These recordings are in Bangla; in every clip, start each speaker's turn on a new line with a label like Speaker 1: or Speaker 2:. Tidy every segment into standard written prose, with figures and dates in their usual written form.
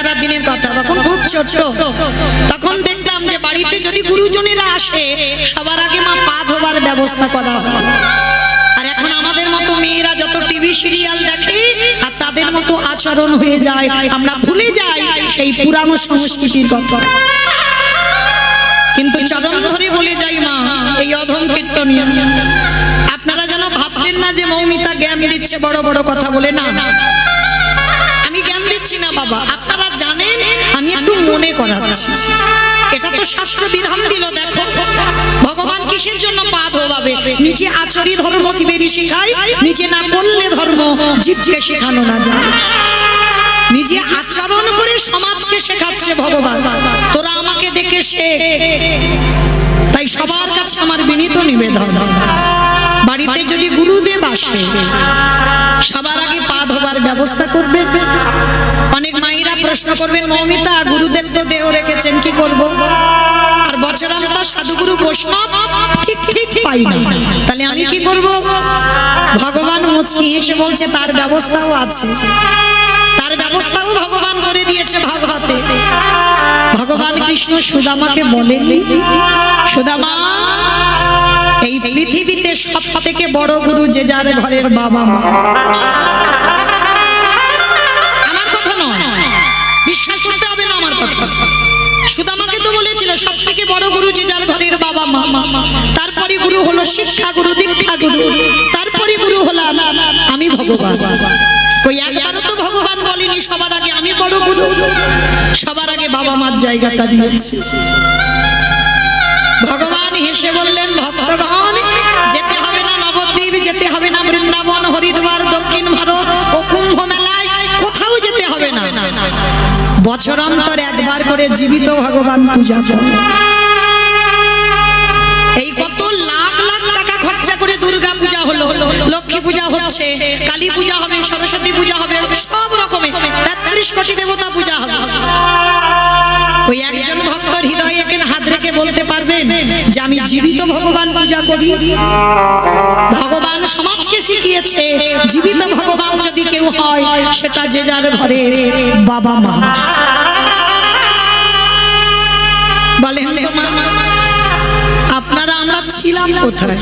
Speaker 1: আগেকার দিনের কথা, তখন খুব ছোট। তখন দেখলাম যে বাড়িতে যদি গুরুজনেরা আসে সবার আগে মা পা ধোবার ব্যবস্থা করা হয়। আর এখন আমাদের মতো মেয়েরা যত টিভি সিরিয়াল দেখে আর তাদের মতো আচরণ হয়ে যায়, আমরা ভুলে যাই সেই পুরানো সংস্কৃতির কথা। কিন্তু চরণ ধরে বলে যাই মা, এই অধম কীর্তনীয় আপনারা যেন ভাববেন না যে মৌমিতা জ্ঞান দিচ্ছে বড় বড় কথা বলে। না, আমি জ্ঞান দিচ্ছি না বাবা, আপনারা জানেন, আমি একটু মনে করাচ্ছি। এটা তো শাস্ত্র বিধান দিল। দেখো ভগবান কিসের জন্য পা ধোবাবে? নিজে আচরি ধর্ম জীবেরই শেখায়, নিজে না করলে ধর্ম জীবকে শেখানো না যায়। নিজে আচরণ করে সমাজকে শেখাচ্ছে ভগবান, তোরা আমাকে দেখে শেখ। তাই সবার কাছে আমার বিনীত নিবেদন, বাড়িতে যদি গুরুদেব আসে সবার আগে পা ধোবার ব্যবস্থা করবেন। অনেক মায়েরা প্রশ্ন করবেন, মৌমিতা গুরুদেব তো দেহ রেখেছেন, কি করব? আর বছরান্তর সাধুগুরু বৈষ্ণব ঠিক পাই না, তাহলে আমি কি করব? ভগবান মুচকি হেসে বলছে তার ব্যবস্থাও আছে। তার ব্যবস্থাও ভগবান করে দিয়েছে ভাগবতে। ভগবান কৃষ্ণ সুদামাকে বলেনি, সুদামা এই পৃথিবীতে সব থেকে বড় গুরু যে যার ঘরের বাবা মা। আমার কথা নয়, বিশ্বাস করতে হবে না আমার কথা। সুদামাকে তো বলেছিল সব থেকে বড় গুরু যে যার ঘরের বাবা মা। তারপরে গুরু হলো শিক্ষা গুরু, দীক্ষা গুরু, তারপরে গুরু হলাম আমি ভগবান। কই একবারও তো ভগবান বলেনি সবার আগে আমি বড় গুরু। সবার আগে বাবা মার জায়গাটা দিয়েছে। ভগবান হেসে বললেন, ভক্তগণ যেতে হবে না নবদ্বীপ, যেতে হবে না বৃন্দাবন, হরিদ্বার, দক্ষিণ ভারত ও কুম্ভ মেলায়, কোথাও যেতে হবে না। বছরান্তর একবার করে জীবিত ভগবান পূজা করো। এই কত লাখ লাখ টাকা খরচা করে দুর্গা পূজা হলো, লক্ষ্মী পূজা হচ্ছে, কালী পূজা হবে, সরস্বতী পূজা হবে, সব রকমের 33 কোটি দেবতা পূজা হবে। ওই একজন ভক্তর হৃদয়ে এখানে হাত রেখে বলতে পারবেন যে আমি জীবিত ভগবান পূজা করি? ভগবান সমাজকে শিখিয়েছে জীবিত ভগবান যদি কেউ হয় সেটা যে যার ঘরে বাবা মা। বলেন তো মা, আপনারা আমরা ছিলাম কোথায়?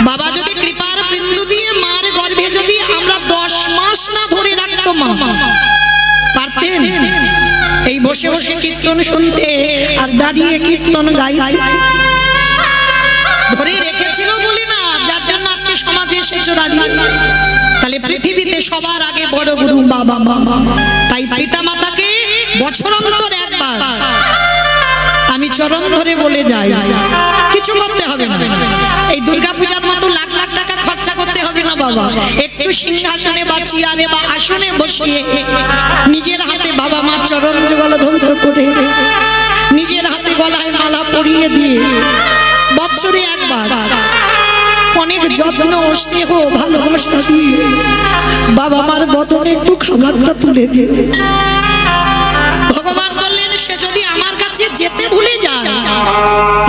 Speaker 1: বাবা যদি কৃপার বিন্দু দিয়ে মার গর্ভে যদি আমরা 10 মাস না ধরে রাখতো মা, পারতেন এই বসে বসে কীর্তন শুনতে আর দাঁড়িয়ে কীর্তন গাইতে? ধরে রেখেছিল বলে না, যার জন্য আজকে সমাজে এসেছো দাঁড়িয়ে। তাহলে পৃথিবীতে সবার আগে বড় গুরু বাবা মা। তাই পিতা মাতাকে বছরান্তর একবার আমি চরণ ধরে বলে যাই, কিছু করতে হবে না। এই দুর্গাপূজার মতো লাখ লাখ টাকা খরচা করতে হবে না বাবা। একটু সিংহাসনে বা চেয়ারে বা আসনে বসিয়ে নিজের হাতে বাবা মা চরণ যুগল ধৌত করে, নিজের হাতে গলায় মালা পরিয়ে দিয়ে বৎসরে একবার অনেক যত্ন স্নেহ ভালোবাসা দিয়ে বাবা মার বদনে একটু খাবারটা তুলে দিয়ে। ভগবান বললেন সে যদি আমার কাছে যেতে ভুলে যায়,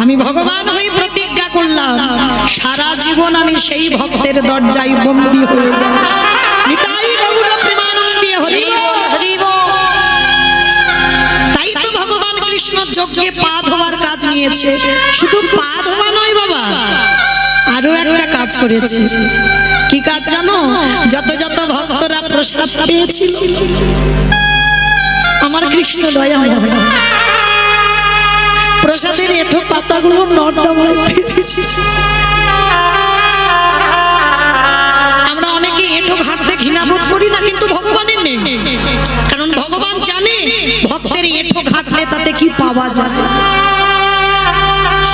Speaker 1: আমি ভগবান হয়ে প্রতিজ্ঞা করলাম সারা জীবন আমি সেই ভক্তের দরজায় বন্দী হয়ে যাব। নিতাই গৌর প্রেমানন্দে হরি বল। তাই তো ভগবান কৃষ্ণ যজ্ঞে পা ধোয়ার কাজ নিয়েছে। শুধু পা ধোয়া নয় বাবা, আরো একটা কাজ করেছে। কি কাজ জানো? যত যত ভক্তরা প্রসাদ পেয়েছিল আমার কৃষ্ণ দয়াময়, প্রসাদের এঁঠো পাতাগুলো নর্দমায় ফেলেছি। আমরা অনেকে এঁঠো ঘাটতে ঘৃণাবোধ করি না, কিন্তু ভগবানের নেই। কারণ ভগবান জানে ভক্তের এঁঠো ঘাটলে তাতে কি পাওয়া যায়।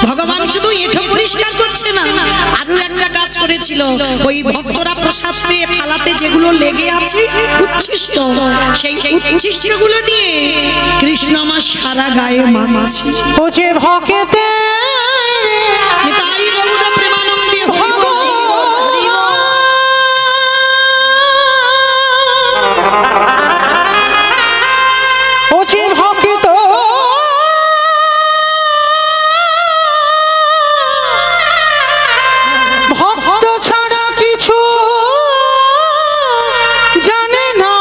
Speaker 1: ভগবান শুধু এঁঠো পরিষ্কার করছে না, আরো একটা কাজ করেছিল। ওই ভক্তরা প্রসাদ পেয়ে থালাতে যেগুলো লেগে আছে উচ্ছিষ্ট, সেই উচ্ছিষ্টগুলো নিয়ে কৃষ্ণ আমার সারা গায়ে মাখাচ্ছে।
Speaker 2: ও যে ভক্তে
Speaker 1: নিতাই গৌর প্রেমানন্দে হরি বল।
Speaker 2: ও যে ভক্ত ভক্ত ছাড়া কিছু জানে না,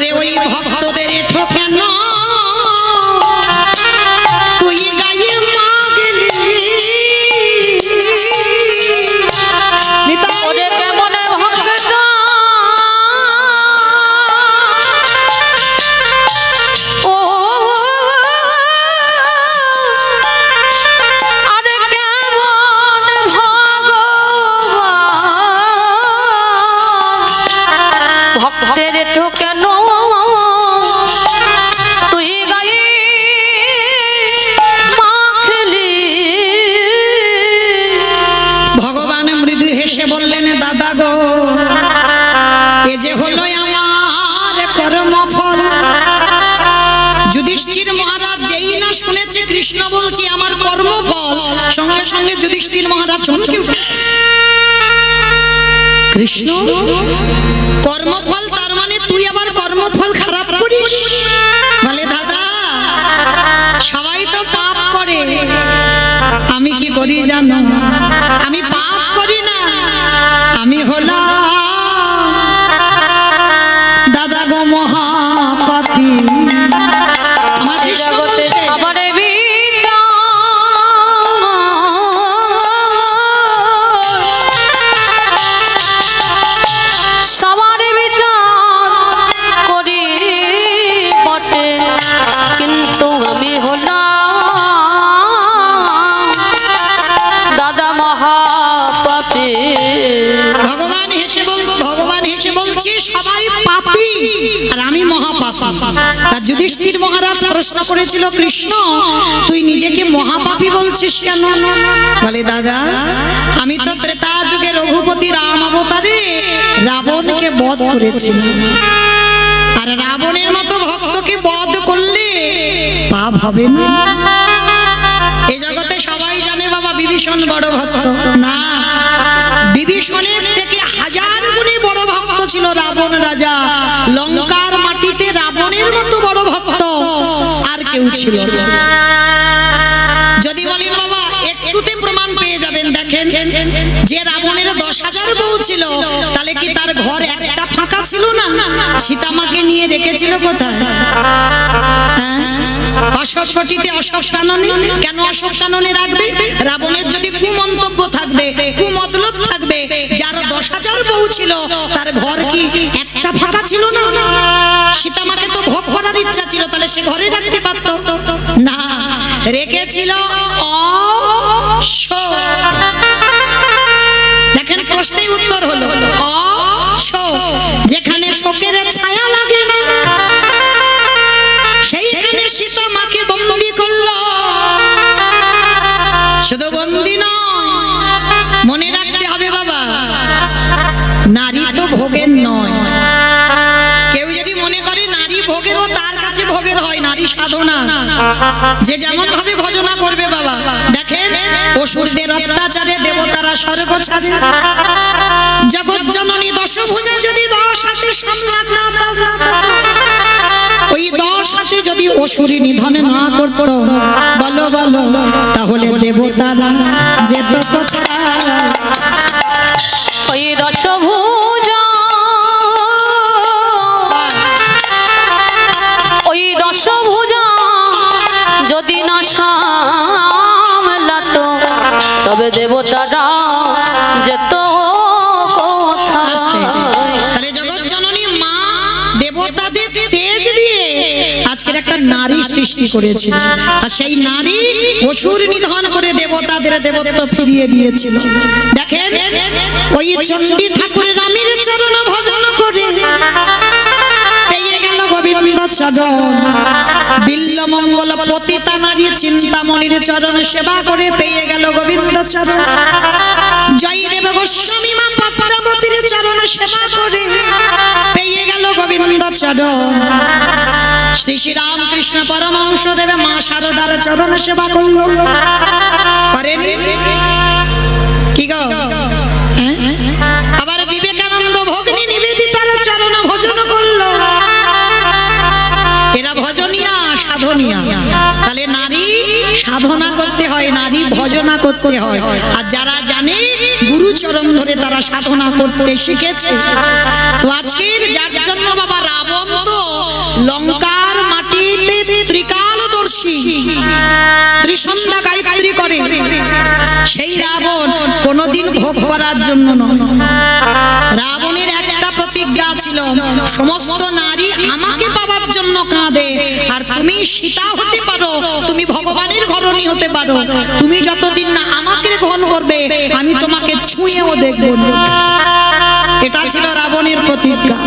Speaker 1: ওরে ওই ভক্তদের এঠো কেন তুই গায়ে মা গেলি নিতাই
Speaker 3: ওরে কেমন ভক্ত ও আরে কেমন ভগবান ভক্তের ঠোকেন তুই গায়ে মাখলি
Speaker 1: ভগবান মৃদু হেসে বললেন দাদা গো এ যে হলো আমার কর্মফল যুধিষ্ঠির মহারাজ যেই না শুনেছে কৃষ্ণ বলছি আমার কর্মফল সঙ্গে সঙ্গে যুধিষ্ঠির মহারাজ চমকে উঠলেন। কৃষ্ণ কর্মফল তার মানে তুই আবার কর্মফল খারাপ করিস বলে দাদা সবাই তো পাপ করে আমি কি করি জানো আমি পাপ করি না আমি হলাম দাদা গো মহাপাপী আমার কৃষ্ণ
Speaker 3: জগতে
Speaker 1: বলছে,
Speaker 3: সবারে সবার বিচার করি বটে কিন্তু আমি হলাম দাদা মহাপাপী
Speaker 1: ভগবান হেসে বলছি সবাই পাপী আর আমি মহাপাপী তা যুধিষ্ঠির মহারাজ প্রশ্ন করেছিল কৃষ্ণ তুই নিজেকে মহাপাপী বলছিস কেন বলে দাদা আমি তো ত্রেতা যুগে রঘুপতি রাম অবতারে রাবণকে বধ করেছি আর রাবণের মতো ভক্তকে বধ করলে পাপ হবে না এই জগতে সবাই জানে বাবা বিভীষণ বড় ভক্ত না বিভীষণের থেকে হাজার গুণে বড় ভক্ত ছিল রাবণ রাজা লঙ্কার মাটিতে রাবণের মতো বড় ভক্ত আর কেউ ছিল না। যদি বলেন বাবা একটুতে প্রমাণ পেয়ে যাবেন দেখেন যে রাবণের 10,000 বউ ছিল তাহলে কি তার ঘর একটা ফাঁকা ছিল না সীতামাকে নিয়ে রেখেছিল কোথায় হ্যাঁ অশোকটিতে অশোক কাননে কেন অশোক কাননে রাখবে রাবণের যদি কুমন্তব্য থাকবে কুমতলব থাকবে যার 10,000 বউ ছিল তার ঘর কি একটা ফাঁকা ছিল না সীতামাকে তো ভোগ করার ইচ্ছা ছিল তাহলে সে ঘরে রাখতে পারত না রেখেছিল অশোক দেখেন প্রশ্নের উত্তর হলো অশোক যেখানে শোকের ছায়া লাগে না সেইখানে সীতা মাকে বন্দী করলো শুধু বন্দী নয় মনে রাখতে হবে বাবা নারী তো ভোগের নয় কেউ যদি মনে করে নারী ভোগেরও তার কাছে ভোগের হয় নারী সাধনা যে যেমন ভাবে ভজনা করবে বাবা দেখেন অসুরদের অত্যাচারে দেবতারা স্বর্গ ছাড়ে জগৎ জননী দশভুজা যদি 10 হাতে সামলাত না ওই 10 হাতে যদি অসুরী নিধন না করত বলো বলো তাহলে দেবতারা যেত কোথায়
Speaker 3: ওই দশভুজা ওই দশভুজা যদি না সামলাতো তবে দেবতারা যেত কোথায়
Speaker 1: তাহলে জগৎ জননী মা দেবতাদের তেজ দিয়ে আজকের একটা নারী সৃষ্টি করেছিল আর সেই নারী অসুর নিধন করে দেবতাদের দেবত্ব ফিরিয়ে দিয়েছিল দেখেন ওই চণ্ডী ঠাকুরের রামের চরণ ভজন করে পেয়ে গেল গোবিন্দ চরণ বিল্ল মঙ্গল পতিতা নারী চিন্তামণির চরণ সেবা করে পেয়ে গেল গোবিন্দ চরণ জয়দেব গোস্বামী মা পদ্মাবতীর চরণ সেবা করে পেয়ে গেল গোবিন্দ চরণ শ্রী শ্রী রামকৃষ্ণ পরমহংস দেব মা শারদার চরণ সেবা করলো করেন কি গো হ্যাঁ? আবার বিবেকানন্দ ভগ্নী নিবেদিতার চরণ ভজন করলো এরা ভজনিয়া সাধনিয়া তাহলে নারী সাধনা করতে হয় নারী ভজনা করতে হয় আর যারা জানে গুরুচরণ ধরে তারা সাধনা করতে শিখেছে তো আজকের যার জন্য বাবা রাবণ তো লঙ্কার মাটিতে ত্রিকালদর্শী ত্রিসন্ধ্যা গায়ত্রী করে সেই রাবণ কোনোদিন ভোগ করার জন্য নয়। রাবণের একটা প্রতিজ্ঞা ছিল, সমস্ত নারী আমাকে পাওয়ার জন্য কাঁদে, আর তুমি সীতা হতে পারো, তুমি ভগবানের ঘরণী হতে পারো, তুমি যতদিন না আমাকে গ্রহণ করবে আমি তোমাকে ছুঁয়েও দেখবো না। এটা ছিল রাবণের প্রতিজ্ঞা।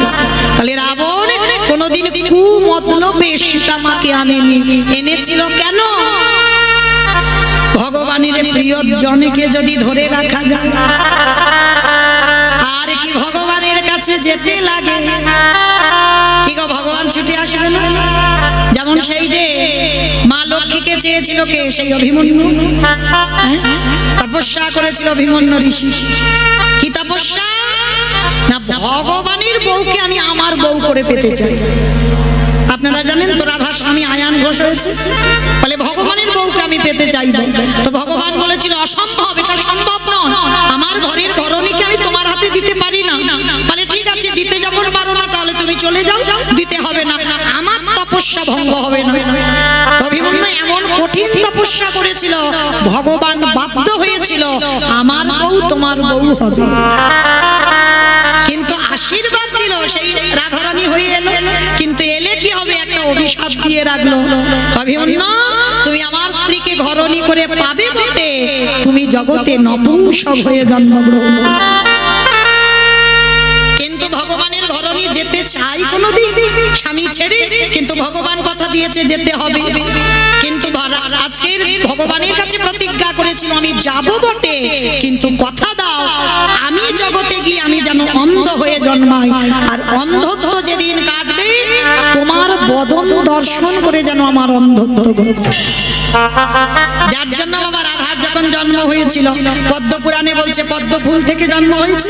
Speaker 1: তাহলে রাবণ কোনোদিন কুমতলবে সীতা মাকে আনেনি। এনেছিল কেন? ভগবানের প্রিয় জনকে যদি ধরে রাখা যায় আর কি ভগবানের কাছে যেতে লাগে, কি গো ভগবান ছুটে আসবে না? যেমন সেই যে মা লক্ষ্মীকে চেয়েছিল কে? সেই অভিমন্যু। তপস্যা করেছিল অভিমন্যু ঋষি। কি তপস্যা? না, ভগবানের বউকে আমি আমার বউ করে পেতে চাই। আপনারা জানেন তো রাধার স্বামী আয়ান ঘোষ হয়েছে, বলে ভগবানের বউকে আমি পেতে চাই। তো ভগবান বলেছিল অসম্ভব, এটা সম্ভব নয়, আমার ঘরের ঘরণীকে আমি তোমার হাতে দিতে পারি না। বলে ঠিক আছে, দিতে যখন পারো না তাহলে তুমি চলে যাও, দিতে হবে না, আমার তপস্যা ভঙ্গ হবে না। তো অভিমন্যু এমন কঠিন তপস্যা করেছিল, ভগবান বাধ্য হয়েছিল আমার বউ তোমার বউ হবে। কিন্তু আশীর্বাদ দিল, সেই রাধারানী হয়ে এলো। কিন্তু এলে কি হবে? একটা অভিশাপ দিয়ে রাখলো, অভিমন্যু তুমি আমার স্ত্রীকে ঘরণী করে পাবে বটে, তুমি জগতে নপুংসক হয়ে জন্মগ্রহণ। কিন্তু ভগবানের ঘরণী যেতে চাই কোনোদিন স্বামী ছেড়ে, কিন্তু ভগবান কথা দিয়েছে যেতে হবে। কিন্তু আজকের ভগবানের কাছে প্রতিজ্ঞা করেছিল আমি যাব বটে, কিন্তু কথা দাও আমি জগতে গিয়ে আমি যেন অন্ধ হয়ে জন্মাই, আর অন্ধত্ব যেদিন কাটবে তোমার বদন দর্শন করে যেন আমার অন্ধত্ব ঘটে। যার জন্য বাবা রাধার যখন জন্ম হয়েছিল পদ্ম পুরাণে বলছে পদ্ম ফুল থেকে জন্ম হয়েছে,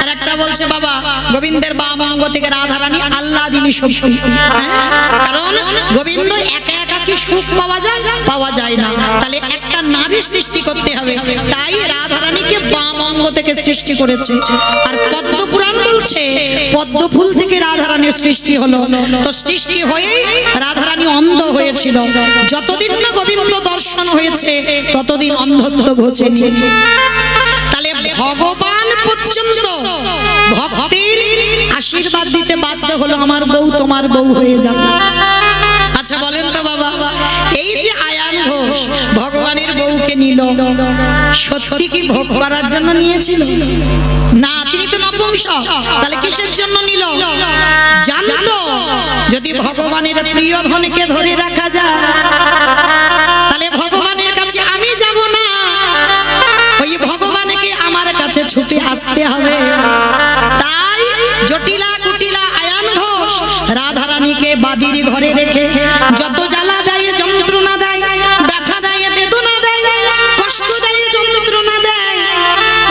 Speaker 1: আর একটা বলছে বাবা গোবিন্দের বাম অঙ্গ থেকে রাধারানী আহ্লাদিনী শক্তি। কারণ গোবিন্দ একা একা কি সুখ পাওয়া যায় না, তাহলে একটা নারী সৃষ্টি করতে হবে, তাই রাধারানীকে বাম অঙ্গ থেকে সৃষ্টি করেছে। আর পদ্ম পুরাণ বলছে পদ্ম ফুল থেকে রাধারানীর সৃষ্টি হলো। তো সৃষ্টি হয়ে রাধারানী অন্ধ হয়েছিল, যতদিন না গোবিন্দ দর্শন হয়েছে ততদিন অন্ধত্ব ঘটেছে। তাহলে ভগবান পর্যন্ত ভক্তের আশীর্বাদ দিতে বাধ্য হলো আমার বউ তোমার বউ হয়ে যাবে। আচ্ছা বলেন তো বাবা, এই যে আয়ান ঘোষ ভগবানের বউকে নিল, সত্যি কি ভোগ করার জন্য নিয়েছিল? না, তিনি তো নপুংসক, তাহলে কিসের জন্য নিল? জানতো যদি ভগবানের প্রিয় ধনকে ধরে রাখা যায় তাহলে ভগবানের কাছে আমি যাব না, ওই ভগবানকে আমার কাছে ছুটে আসতে হবে। তাই জটিলা কুটিলা আয়ান ঘোষ রাধারানীকে বাদির ঘরে রেখে যত জ্বালা দেয় যন্ত্রণা দেয়, ব্যথা দেয় বেদনা দেয়, কষ্ট দেয় যন্ত্রণা দেয়,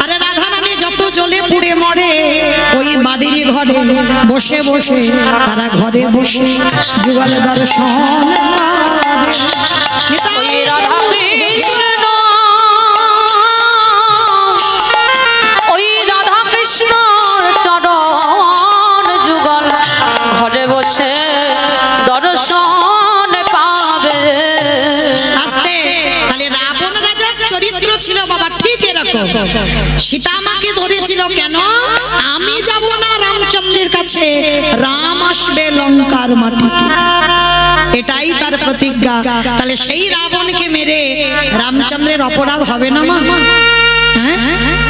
Speaker 1: আরে রাধারানী যত জ্বলে পুড়ে মরে ওই বাদির ঘরে বসে বসে তারা ঘরে বসে যুগল দর্শন ছিল বাবা। ঠিক এরকম সীতা মাকে ধরেছিল কেন? আমি যাব না রামচন্দ্রের কাছে, রাম আসবে লঙ্কার মাটিতে, এটাই তার প্রতিজ্ঞা। তাহলে সেই রাবণকে মেরে রামচন্দ্রের অপরাধ হবে না মা? হ্যাঁ,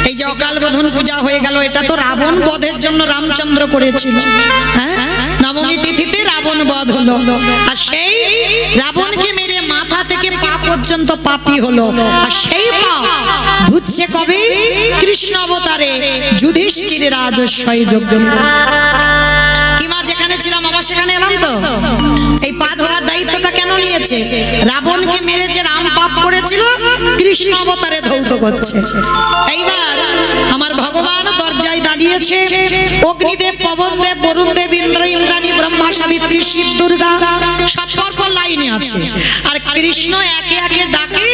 Speaker 1: এই যে অকাল বোধন পূজা হয়ে গেল, এটা তো রাবণ বধের জন্য রামচন্দ্র করেছিল। হ্যাঁ, নবমী তিথিতে রাবণ বধ হলো, আর সেই রাবণকে মেরে মাথা থেকে পা পর্যন্ত পাপী হলো। আর সেই পাপ ধুচ্ছে কবে? কৃষ্ণ অবতারে যুধিষ্ঠির রাজস্বই যজ্ঞ। কি মা, যেখানে ছিলাম আবার সেখানে এলাম তো। এই পা ধোয়ার দায়িত্বটা কেন নিয়েছে? রাবণকে মেরে যে রাম পাপ করেছিল কৃষ্ণ অবতারে ধৌত করছে। এইবার আমার ভগবান দরজায় দাঁড়িয়েছে, অগ্নিদেব, পবনদেব, বরুণদেব, ইন্দ্র, ইন্দ্রাণী, ব্রহ্মা, সাবিত্রী, শিব, দুর্গা সব পরপর লাইনে আছে। আর কৃষ্ণ একে একে ডাকে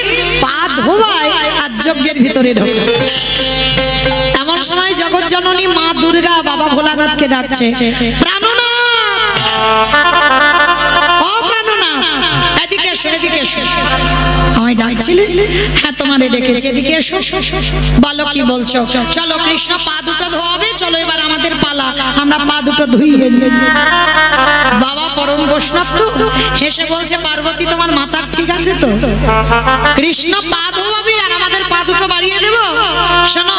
Speaker 1: পা ধোয়ায় আর যজ্ঞের ভিতরে ঢোকে। এমন সময় জগৎ জননী মা দুর্গা বাবা ভোলানাথকে ডাকছে, প্রাণনাথ ডাকছিলে? হ্যাঁ তোমারে ডেকেছি, এদিকে এসো। বলো কি বলছো? চলো কৃষ্ণ পা দুটো ধোয়াবে, চলো এবার আমাদের পালা, আমরা পা দুটো ধুইয়ে নিই। বাবা পরম বৈষ্ণব তো হেসে বলছে, পার্বতী তোমার মাথার ঠিক আছে তো? কৃষ্ণ পা ধোয়াবে আর আমাদের পা দুটো বাড়িয়ে দেব? শোনো,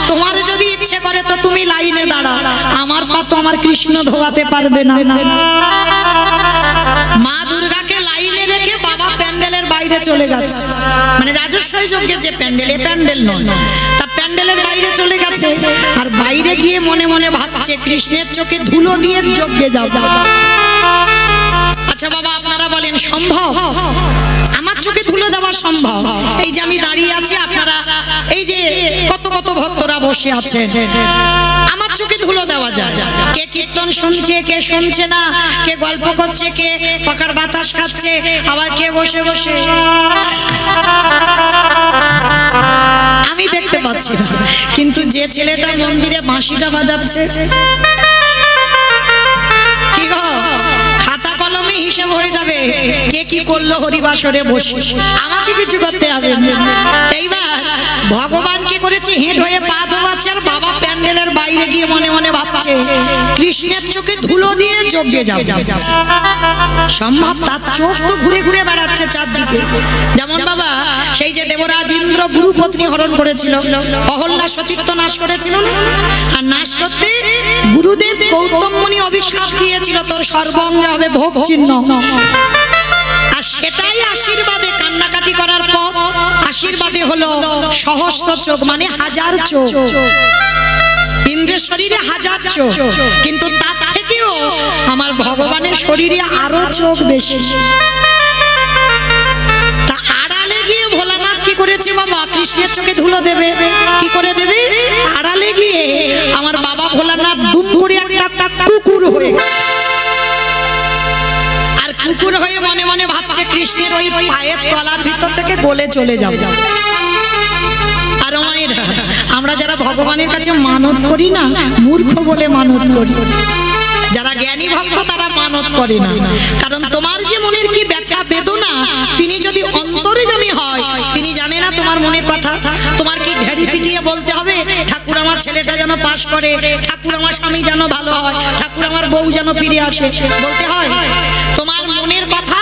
Speaker 1: তোমার যদি ইচ্ছে করে তো তুমি লাইনে দাঁড়াও, আমার পা তো আমার কৃষ্ণ ধোয়াতে পারবে না। মা দুর্গাকে লাইনে রেখে বাবা প্যান্ডেলের বাইরে চলে গেছে, মানে রাজস্বই যজ্ঞের যে প্যান্ডেল, এ প্যান্ডেল নয়, তা প্যান্ডেলের বাইরে চলে গেছে। আর বাইরে গিয়ে মনে মনে ভাবছে কৃষ্ণের চোখে ধুলো দিয়ে যজ্ঞে যাও। আচ্ছা বাবা আপনারা বলেন সম্ভব? আমার চোখে ধুলো দেওয়া সম্ভব? এই যে আমি দাঁড়িয়ে আছি, আপনারা এই যে কত কত ভক্তরা বসে আছে, আমার চোখে ধুলো দেওয়া যায়? কে কীর্তন শুনছে, কে শুনছে না, কে গল্প করছে, কে পাকার বাতাস খাচ্ছে, আবার কে বসে বসে আমি দেখতে পাচ্ছি না। কিন্তু যে ছেলেটা মন্দিরে বাঁশিটা বাজাচ্ছে, কি গো খাতা কলমে হিসেব হয়ে যাবে কে কি করলো হরিবাসরে বসে, আমাকে কিছু করতে হবে না। এইবার ভগবান কি করেছে, হেঁট হয়ে পা ধোয়াচ্ছে আর বাবা প্যান্ডেলের বাইরে গিয়ে মনে মনে ভাবছে কৃষ্ণের চোখে ধুলো দিয়ে যজ্ঞে যাবে। সম্ভব? তার চোখ তো ঘুরে ঘুরে বেড়াচ্ছে চারদিকে। যেমন বাবা সেই যে দেবরাজ ইন্দ্র গুরুপত্নী হরণ করেছিল, অহল্যা সতীত্ব নাশ করেছিল না? আর নাশ করতে গুরুদেব গৌতম মুনি অভিশাপ দিয়েছিল, তোর সর্বাঙ্গে হবে ভোগ চিহ্ন। আর সেটাই আশীর্বাদে কান্নাকাটি করার পর আশীর্বাদে হলো সহস্র চোখ, মানে হাজার চোখ। ইন্দ্রের শরীরে হাজার চোখ, কিন্তু তার থেকেও আমার ভগবানের শরীরে আরো চোখ বেশি। তা আড়ালে গিয়ে ভোলানাথ কি করেছে বাবা, কৃষ্ণের চোখে ধুলো দেবে, কি করে দেবে? আড়ালে গিয়ে আমার বাবা ভোলানাথ দুম করে একটা কুকুর হয়ে, আর কুকুর হয়ে মনে মনে ভাবছে কৃষ্ণের ওই পায়ের তলার ভিতর থেকে গলে চলে যাবে। আর মায়েরা, আমরা যারা ভগবানের কাছে মানত করি না, মূর্খ বলে মানত করি। যারা জ্ঞানী ভক্ত তারা মানত করে না, কারণ তোমার যে মনের কি ব্যথা বেদনা, তিনি যদি অন্তর্যামী হয় তিনি জানে না তোমার মনের কথা। তোমার কি ঢেড়ি পিটিয়ে বলতে হবে ঠাকুর আমার ছেলেটা যেন পাশ করে, ঠাকুর আমার স্বামী যেন ভালো হয়, ঠাকুর আমার বউ যেন ফিরে আসে, বলতে হয়? তোমার মনের কথা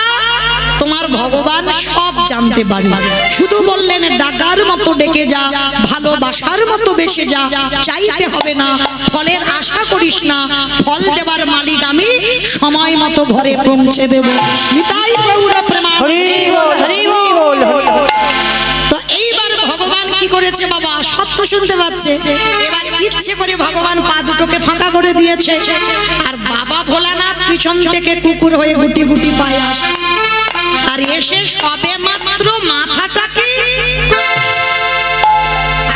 Speaker 1: তোমার ভগবান সব জানতে পারে। শুধু বললেন ডাকার মতো ডেকে যা, ভালোবাসার মতো বেসে যা, চাইতে হবে না, ফলের আশা করিস না, ফল দেবার মালিক আমি, সময় মতো ঘরে পৌঁছে দেব। নিতাই গৌর প্রেমানন্দ।
Speaker 2: হরি বল, হরি বল, হরি বল।
Speaker 1: তো এইবার ভগবান কি করেছে বাবা, সত্য শুনতে পাচ্ছে। এবার ইচ্ছে করে ভগবান পা দুটোকে ফাঁকা করে দিয়েছে, আর বাবা ভোলানাথ পিছন থেকে কুকুর হয়ে গুটি গুটি পায়ে আসছে। আর এসে সবে মাত্র মাথাটাকে,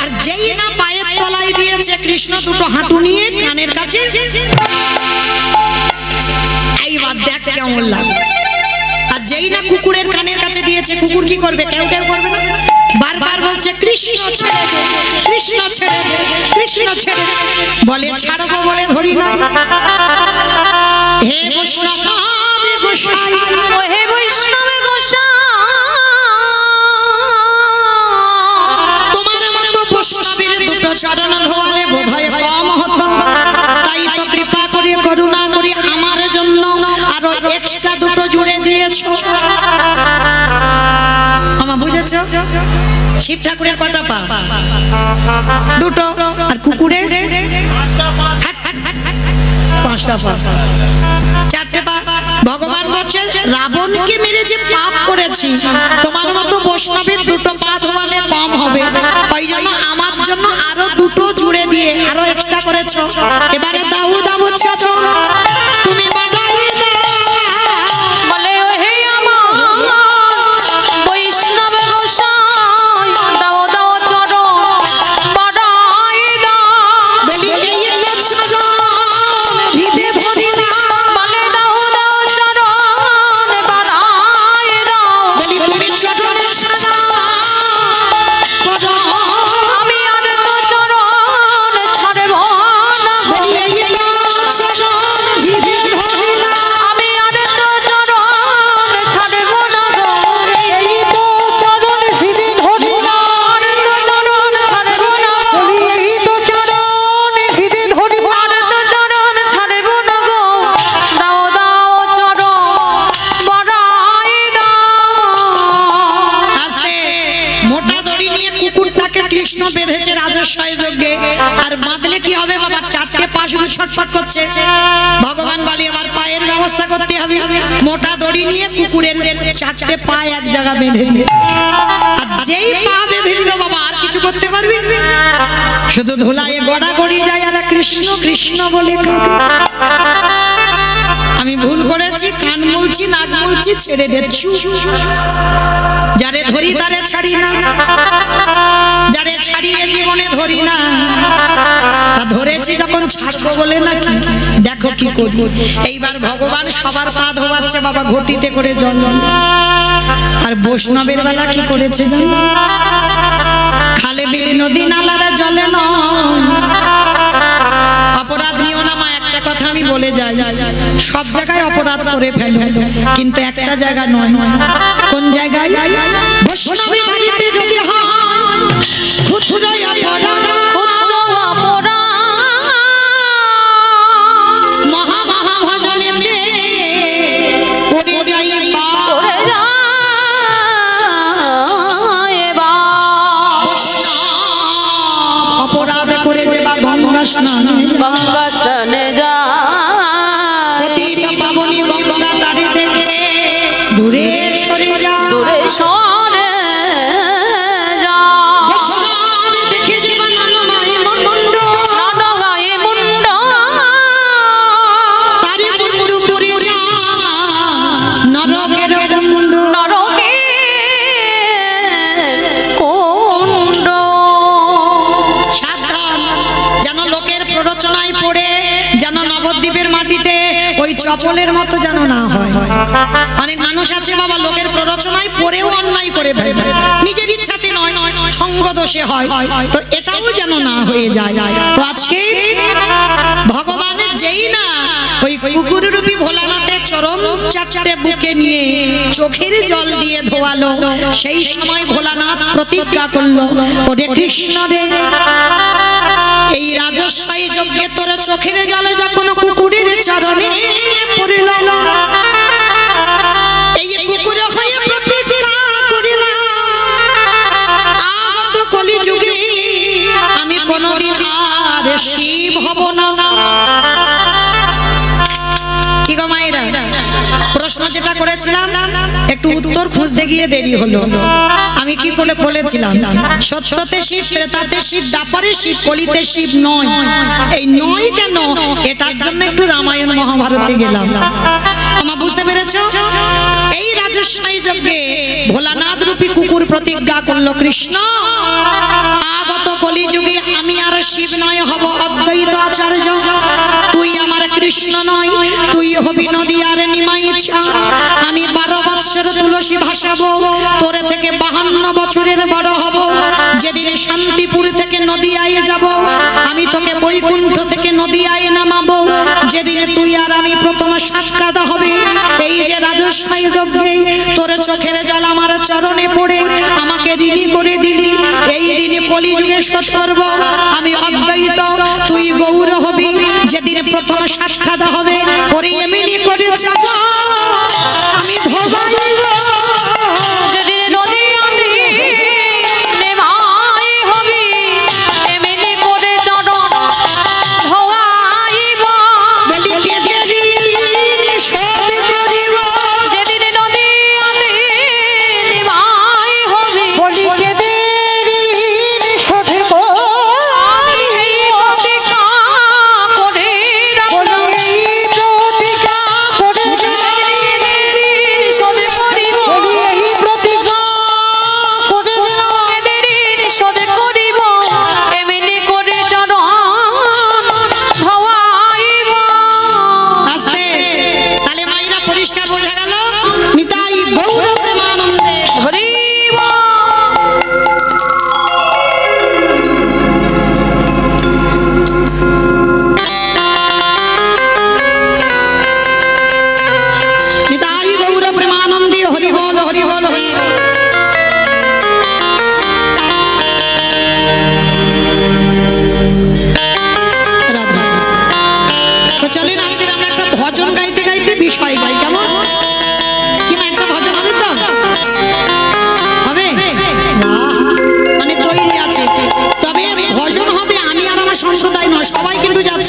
Speaker 1: আর যেই না পায়ের তলায় দিয়েছে কৃষ্ণ দুটো হাঁটু নিয়ে কানের কাছে, এইবার দেখ কেমন লাগে। আর যেই না কুকুরের কানের কাছে দিয়েছে, কুকুর কি করবে? কেউ কেউ করবে না, বারবার বলছে কৃষ্ণ ছেড়ে দে, কৃষ্ণ ছেড়ে দে, কৃষ্ণ ছেড়ে দে। বলে ছাড়বো বলে ধরি না। হে বৈষ্ণব গোসাই,
Speaker 3: ও হে বৈষ্ণব গোসাই,
Speaker 1: তোমার মতো বৈষ্ণবের দুটো চরণ ধোয়ালে বোধহয় কম হতো, তাই তো কৃপা করে করুণা করে আমার জন্য আরো এক্সট্রা দুটো জুড়ে দিয়েছো। আমা বুঝেছো? শিব ঠাকুরের কটা পা? দুটো। আর কুকুরের পাঁচটা পা, চারটে পা। ভগবান বলছে রাবণকে মেরে যে পাপ করেছি, তোমার মতো বৈষ্ণবের দুটো পা ধোয়ালে কম হবে, ওই জন্য আমার জন্য আরো দুটো জুড়ে দিয়ে আরো এক্সট্রা করেছো। এবারে দাও দাও চাচো তুমি বাড়াই
Speaker 3: বলে ও হে আমার বৈষ্ণব গোসাই, দাও দাও চরণ বাড়াই দাও।
Speaker 1: বলি এই চরণ ভিদে ধরি না,
Speaker 3: বলে দাও দাও চরণ বাড়াই দাও।
Speaker 1: বলি তুমি চরণ ছাড়া
Speaker 3: আমি আর তো চরণ ছাড়ব না গো।
Speaker 1: বলি এই চরণ ভিদে কৃষ্ণ বেঁধেছে রাজস্বয় যজ্ঞে, আর বাঁধলে কি হবে বাবা, চারটে পা শুধু ছটফট করছে। ভগবান বলে এবার পায়ের ব্যবস্থা করতে হবে, মোটা দড়ি নিয়ে কুকুরের চারটে পা এক জায়গা বেঁধে দিয়েছে। আর যেই পা বেঁধে দিল বাবা, আর কিছু করতে পারবে, শুধু ধুলায় গড়া গড়ি যায় আর কৃষ্ণ কৃষ্ণ বলে কাঁদে। আমি ভুল করেছি, কান বলছি, নাক বলছি, ছেড়ে দিচ্ছি। যারে ধরি তারে ছাড়ি না, যারে ছাড়িয়ে জীবনে ধরি না, তা ধরেছি যখন ছাড়বো বলে নাকি, দেখো কি করি। এইবার ভগবান সবার পা ধোয়াচ্ছে বাবা ঘটিতে করে জল। আর বৈষ্ণবের বেলা কি করেছে জানো, খালে বিলে নদী নালারা জলে নয়। অপরাধ নিও না মা, একটা কথা আমি বলে যাই, সব জায়গায় অপরাধ করে ফেলো, কিন্তু একটা জায়গা নয়। কোন জায়গায়? বৈষ্ণবের বাড়িতে যদি হয় ক্ষুদ্র অপরাধ, মহা মহা ভজনেতে পড়ে যাই অপরাধ করে দেবা গঙ্গা স্নানে,
Speaker 3: গঙ্গা স্নানে যা
Speaker 1: প্রতিটা পাবনী গঙ্গা তারে দেখে দূরে সরে যা,
Speaker 3: দূরে সরে যা।
Speaker 1: বৈষ্ণব দেখে যেবা নরমায় মুন্ড,
Speaker 3: ননগায়ে মুন্ড
Speaker 1: তারে মুন্ডু পরে যা নরকের কুণ্ড।
Speaker 3: নরকে কুণ্ড।
Speaker 1: সাবধান, যেন লোকের প্ররোচনায় পড়ে যেন নবদ্বীপের মাটিতে ওই চপলের মতো যেন না হয়। অনেক মানুষ আছে বাবা লোকের প্ররোচনায় পড়েও অন্যায় করে ফেলে, নিজের ইচ্ছাতে নয়, সঙ্গ দোষে হয়, তো এটাও যেন না হয়ে যায়। তো আজকে ভগবানের যেই না ওই কুকুর রূপী ভোলানাথের চরম চারটে বুকে নিয়ে চোখের জল দিয়ে ধোয়ালো, সেই সময় ভোলানাথ প্রতিজ্ঞা করলো, ওরে কৃষ্ণ রে, এই রাজস্বই যজ্ঞে তোর চোখের জলে যখন কুকুরের চরণে পড়িল, এই কুকুর হয়ে প্রতিজ্ঞা করিলাম, আগত কলিযুগে আমি কোনদিন আর শিব হব না। কি গো মায়েরা, প্রশ্ন যেটা করেছিলাম একটু উত্তর খুঁজতে গিয়ে দেরি হলো। আমি কি করে বলেছিলাম, সত্যতে শিব, ত্রেতাতে শিব, দ্বাপরে শিব, কলিতে শিব নয়। এই নয় কেন, এটার জন্য একটু রামায়ণ মহাভারতে গেলাম। আমার বুঝতে পেরেছো? এই রাজস্বই যজ্ঞে ভোলানাথ রূপী কুকুর প্রতিজ্ঞা করলো, কৃষ্ণ আগত কলিযুগে আমি আর শিব নয়, হব অদ্বৈত আচার্য। তুই আমার কৃষ্ণ নয়, তুই হবি নদী আর নিমাই চাঁদ। আমি 12 বৎসর তুলসী ভাসাবো, তোরে থেকে 52 বছরের বড় হব। যেদিন শান্তিপুর থেকে নদিয়ায় যাব, আমি তোকে বৈকুণ্ঠ থেকে নদিয়ায় নামাবো। যেদিন তুই আর আমি প্রথম সাক্ষাৎ হবে, এই যে রাজস্বই যজ্ঞে তোর চোখের জল আমার চরণে পড়ে আমাকে ঋণী করে দিলি, এই ঋণী কলিযুগে শোধ করব। আমি অদ্বৈত, তুই গৌর হবি। যেদিন প্রথম সাক্ষাৎ হবে, ওরে এমনি করে চাচা আমি ধোবাইব।
Speaker 3: যেদিন নদী আনি নেমাই হবি, এমনি করে চরণ ধোয়াইব।
Speaker 1: বলি কেটে ঋণ শোধ করিব,
Speaker 3: যেদিন নদী আনি নেমাই হবি,
Speaker 2: বলি কেঁদে ঋণ শোধ
Speaker 3: আমি এই প্রতিজ্ঞা করে রাখলাম।
Speaker 2: বলি এই প্রতিজ্ঞা করে
Speaker 3: যেদিন ঋণ শোধ করিব,
Speaker 2: বলি এই প্রতিজ্ঞা করে দিলাম।
Speaker 3: যেদিন ঋণ শোধ করিব, এমনি করে চরণ ধোয়াইব।
Speaker 1: আস্তে তাহলে মাইরা পরিষ্কার বোঝা গেল, নিতাই গৌর প্রেমানন্দে।
Speaker 3: হরিব।
Speaker 1: নিতাই গৌর প্রেমানন্দে, হরি বল হরি বল হরি বল। রাধা। তো চলেন আজকে আমরা একটা ভজন গাইতে গাইতে বিষয় গাই, কেমন? কি মা, একটা ভজন হবে তো? হবে? বাহ, মানে তৈরি আছে।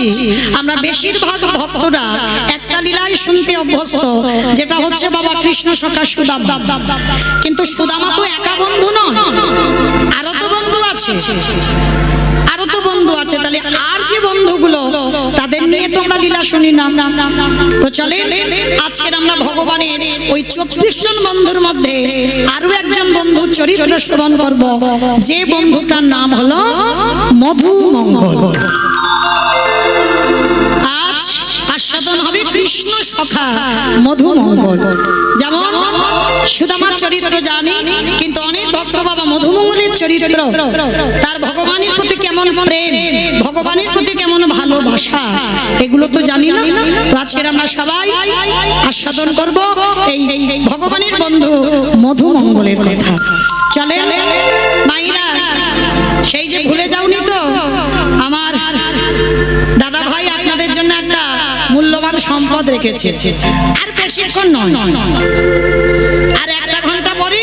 Speaker 1: বলছি আমরা বেশিরভাগ ভক্তরা একটা লীলাই শুনতে অভ্যস্ত, যেটা হচ্ছে বাবা কৃষ্ণ সখা সুদামা। কিন্তু সুদামা তো একা বন্ধু নয়, আরো তো বন্ধু আছে, আরো তো বন্ধু আছে। তাহলে আর যে বন্ধুগুলো তাদের নিয়ে তো আমরা লীলা শুনি না। তো চলে আজকের আমরা ভগবানের ওই 24 জন বন্ধুর মধ্যে আরো একজন বন্ধুর চরিত্র শ্রবণ করব, যে বন্ধুটার নাম হলো মধুমঙ্গল। আজ আস্বাদন হবে কৃষ্ণ সখা মধুমঙ্গল। যেমন সুদামার চরিত্র জানি, কিন্তু অনেক ভক্ত বাবা মধুমঙ্গলের চরিত্র, তার ভগবানের প্রতি কেমন প্রেম, ভগবানের প্রতি কেমন ভালোবাসা, এগুলো তো জানি না। তো আজকের আমরা সবাই আস্বাদন করব এই ভগবানের বন্ধু মধুমঙ্গলের কথা। চলে মাইরা, সেই যে ভুলে যাওনি তো আমার দাদা ভাই আপনাদের জন্য একটা মূল্যবান সম্পদ রেখেছে। আর বেশিক্ষণ নয়, আর 1 ঘন্টা পরে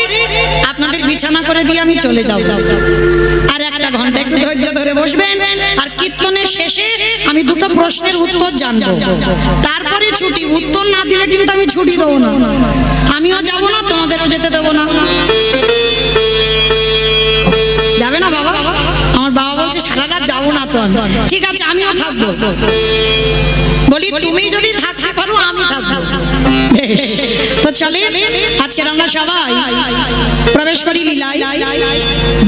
Speaker 1: আপনাদের বিছানা করে দিয়ে আমি চলে যাব। আর 1 ঘন্টা একটু ধৈর্য ধরে বসবেন, আর কীর্তনের শেষে আমি 2টো প্রশ্নের উত্তর জানবো, তারপরে ছুটি। উত্তর না দিলে কিন্তু আমি ছুটি দেবো না, আমিও যাব না, তোমাদেরও যেতে দেবো না। যাবে না বাবা? আমার বাবা বলছে সারা রাত যাবো না তো। ঠিক আছে, আমিও থাকবো। বলি তুমি যদি থাকতে পারো আমি থাকবো। বেশ, তো চলে আজকে আমরা সবাই প্রবেশ করি লীলায়।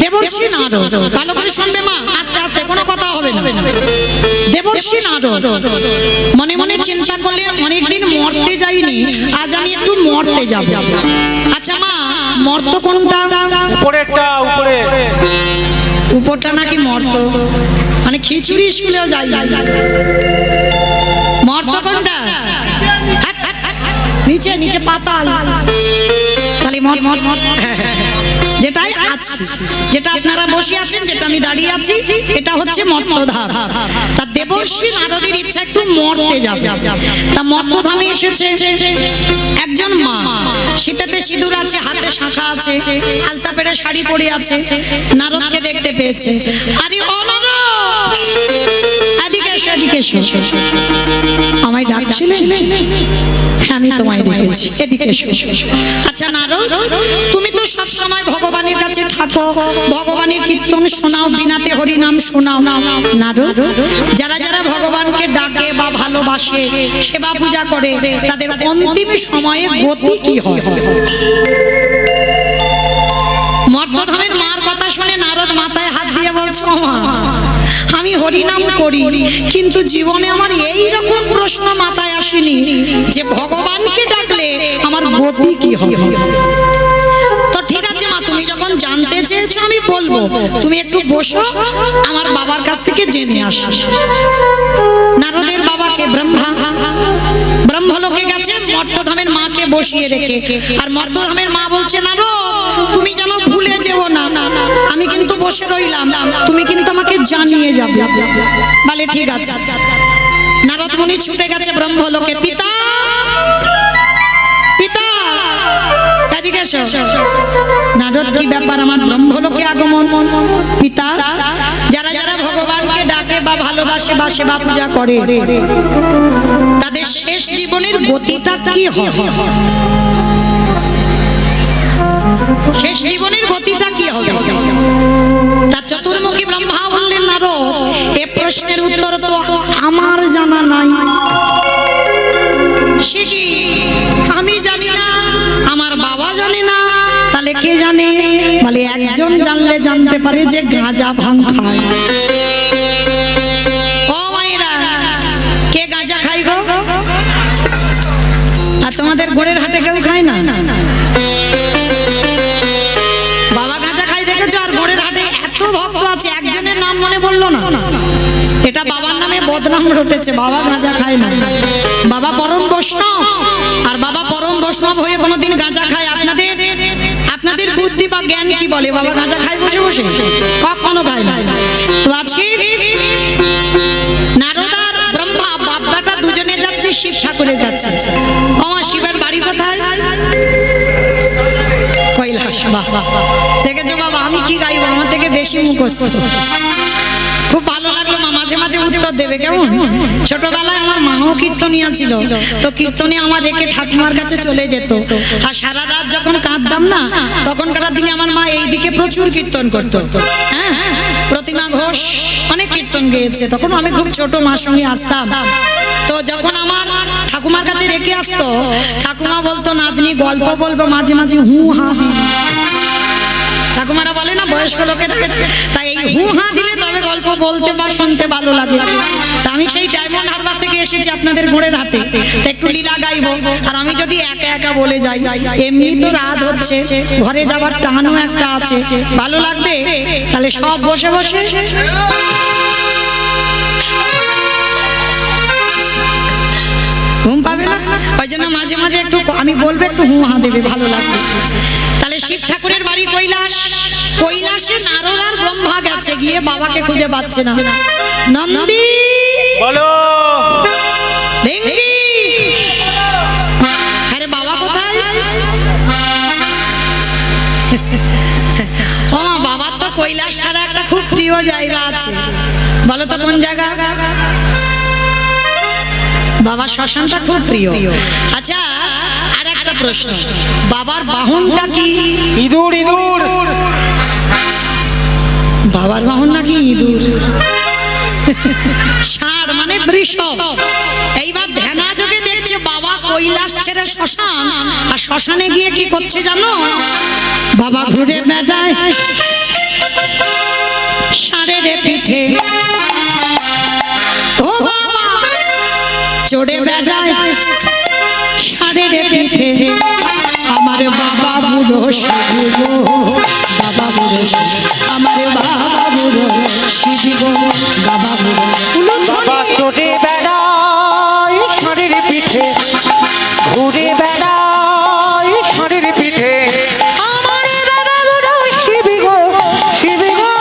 Speaker 1: দেবর্ষি নারদ, ভালো করে শুনবে মা, আস্তে আস্তে, কোনো কথা হবে না। দেবর্ষি নারদ মনে মনে চিন্তা করলে অনেকদিন মরতে যাইনি, আজ আমি একটু মরতে যাব। আচ্ছা মা, মর্ত কোনটা?
Speaker 2: উপরেরটা, উপরে।
Speaker 1: উপরটা নাকি মর্ত? মানে খিচুড়ি স্কুলেও যাই। মর্ত কোনটা? নিচে নিচে পাতাল। তাহলে যেটাই আছে, যেটা আপনারা বসে আছেন, যেটা আমি দাঁড়িয়ে আছি, এটা হচ্ছে মর্তধাম। তা দেবর্ষি নারদের ইচ্ছা একটু মর্তে যাবে। তা মর্তধামে এসেছে একজন মা, শীতেতে সিঁদুর আছে, হাতে শাঁখা আছে, আলতা পেড়ে শাড়ি পরে আছে। নারদকে দেখতে পেয়েছে। আরে ও নারদ, এদিকে এসো, এদিকে এসো। আমায় ডাকছিলে? হ্যাঁ, আমি তোমায় ডেকেছি, এদিকে এসো। আচ্ছা নারদ, তুমি তো সব সময় ভগবানের কাছে থাকো, ভগবানের কীর্তন শোনাও, বিনাতে হরি নাম শোনাও। নারদ, যারা যারা ভগবানকে ডাকে বা ভালোবাসে, সেবা পূজা করে, তাদের অন্তিম সময়ে গতি কি হয়? মর্তধামের মার কথা শুনে নারদ মাথায় হাত দিয়ে বলছে, মা আমি হরিনাম করি, কিন্তু জীবনে আমার এই রকম প্রশ্ন মাথায় আসেনি যে ভগবানকে ডাকলে আমার গতি কি হবে। তো ঠিক আছে মা, তুমি যখন জানতে চেয়েছো আমি বলবো, তুমি একটু বসো, আমার বাবার কাছ থেকে জেনে আসো। নারদের বাবাকে ব্রহ্মলোকে গেছে মর্তধামের মাকে বসিয়ে রেখে, আর মর্তধামের মা বলছে, নারদ তুমি যেন ভুলে যেও না, আমি কিন্তু বসে রইলাম, তুমি কিন্তু আমাকে জানিয়ে যাবে। বলে ঠিক আছে। নারদ মুনি ছুটে গেছে ব্রহ্মলোকে। পিতা, পিতা, এদিকে এসো। নারদ, কি ব্যাপার, আমার ব্রহ্মলোকে আগমন? পিতা, যারা যারা ভগবানকে ডাকে বা ভালোবাসে বা সেবা পূজা করে, তাদের শেষ জীবনের গতিটা কি হয়? শেষ জীবনের গতিটা কি হবে? তার চতুর্মুখী ব্রহ্মা বললেন, নারদ এ প্রশ্নের উত্তর তো আমার জানা নাই। সে কি, আমি জানি না, আমার বাবা জানে না, তাহলে কে জানে? বলে একজন জানলে জানতে পারে যে গাঁজা ভাং খায়। ও মায়েরা, কে গাঁজা খায় গো? আর তোমাদের গোড়ের হাটে কেউ খায় না? বাবা গাঁজা খাই দেখেছো? আর গোড়ের হাটে এত ভক্ত আছে, একজনের নাম মনে পড়লো না। এটা বাবার নামে বদনাম রটেছে, বাবা গাঁজা খায় না। বাবা পরম বৈষ্ণব, আর বাবা পরম বৈষ্ণব হয়ে কোনোদিন গাঁজা খায়? আপনাদের বুদ্ধি বা জ্ঞান কি বলে বাবা গাঁজা খায় বসে বসে? কখনো খায় না। তো আজকে নারদ আর ব্রহ্মা বাপ্পাটা দুজনে যাচ্ছে শিব ঠাকুরের কাছে। আমার শিবের বাড়ি কোথায়? কৈলাস। বাহ, দেখেছো বাবা, আমি কি গাইবো, আমার থেকে বেশি মুখস্থ। খুব ভালো লাগলো মা, মাঝে মাঝে উত্তর দেবে কেমন। ছোটবেলায় আমার মাও কীর্তনিয়া ছিল, তো কীর্তনে আমার রেখে ঠাকুমার কাছে চলে যেত, আর সারা রাত যখন কাঁদতাম না, তখনকার দিনে আমার মা এইদিকে প্রচুর কীর্তন করতো। হ্যাঁ, প্রতিমা ঘোষ অনেক কীর্তন গেয়েছে, তখন আমি খুব ছোট, মার সঙ্গে আসতাম। তো যখন আমার ঠাকুমার কাছে রেখে আসতো, ঠাকুমা বলতো নাতনি গল্প বলবো, মাঝে মাঝে হু হা দিবি। ঠাকুমারা বলে না বয়স্ক লোকের, তাই এই হু হা দিলে তবে গল্প বলতে বা শুনতে ভালো লাগে। তা আমি সেই ডায়মন্ড হারবার থেকে এসেছি আপনাদের ঘোড়ের হাটে, তা একটু লীলা গাইবো। আর আমি যদি একা একা বলে যাই, এমনি তো রাত হচ্ছে, ঘরে যাবার টানও একটা আছে, ভালো লাগবে। তাহলে সব বসে বসে ঘুম পাবে না, ওই জন্য মাঝে মাঝে একটু আমি বলবো, একটু হু হা দেবে, ভালো লাগবে। তাহলে শিব ঠাকুরের বাড়ি কৈলাস, কৈলাসে নারদ আর ব্রহ্মা গেছে, গিয়ে বাবাকে খুঁজে পাচ্ছে না। নন্দী
Speaker 2: বলো
Speaker 1: ভেঙ্গি, আরে বাবা কোথায়? ও বাবার তো কৈলাস ছাড়া একটা খুব প্রিয় জায়গা আছে, বলো তো কোন জায়গা? বাবা শ্মশানটা খুব প্রিয়। আচ্ছা, আর একটা প্রশ্ন, বাবার বাহনটা কি?
Speaker 2: ইঁদুর ইঁদুর।
Speaker 1: বাবার বাহন নাকি ইঁদুর? ষাঁড় মানে বৃষ। এইবার ধ্যানা যোগে দেখছে বাবা কৈলাস ছেড়ে শ্মশান, আর শ্মশানে গিয়ে কি করছে জানো? বাবা ঘুরে বেড়ায় ষাঁড়ের পিঠে, ও বাবা চড়ে বেড়ায় ষাঁড়ের পিঠে, আমার বাবা বুড়ো শিব গো, বাবা বুড়ো শিব, আমার বাবা বুড়ো শিব গো, বাবা বুড়ো।
Speaker 2: বাবা চড়ে বেড়ায় ষাঁড়ের পিঠে, ঘুরে বেড়ায় ষাঁড়ের পিঠে, আমার বাবা বুড়ো শিব গো, শিব গো।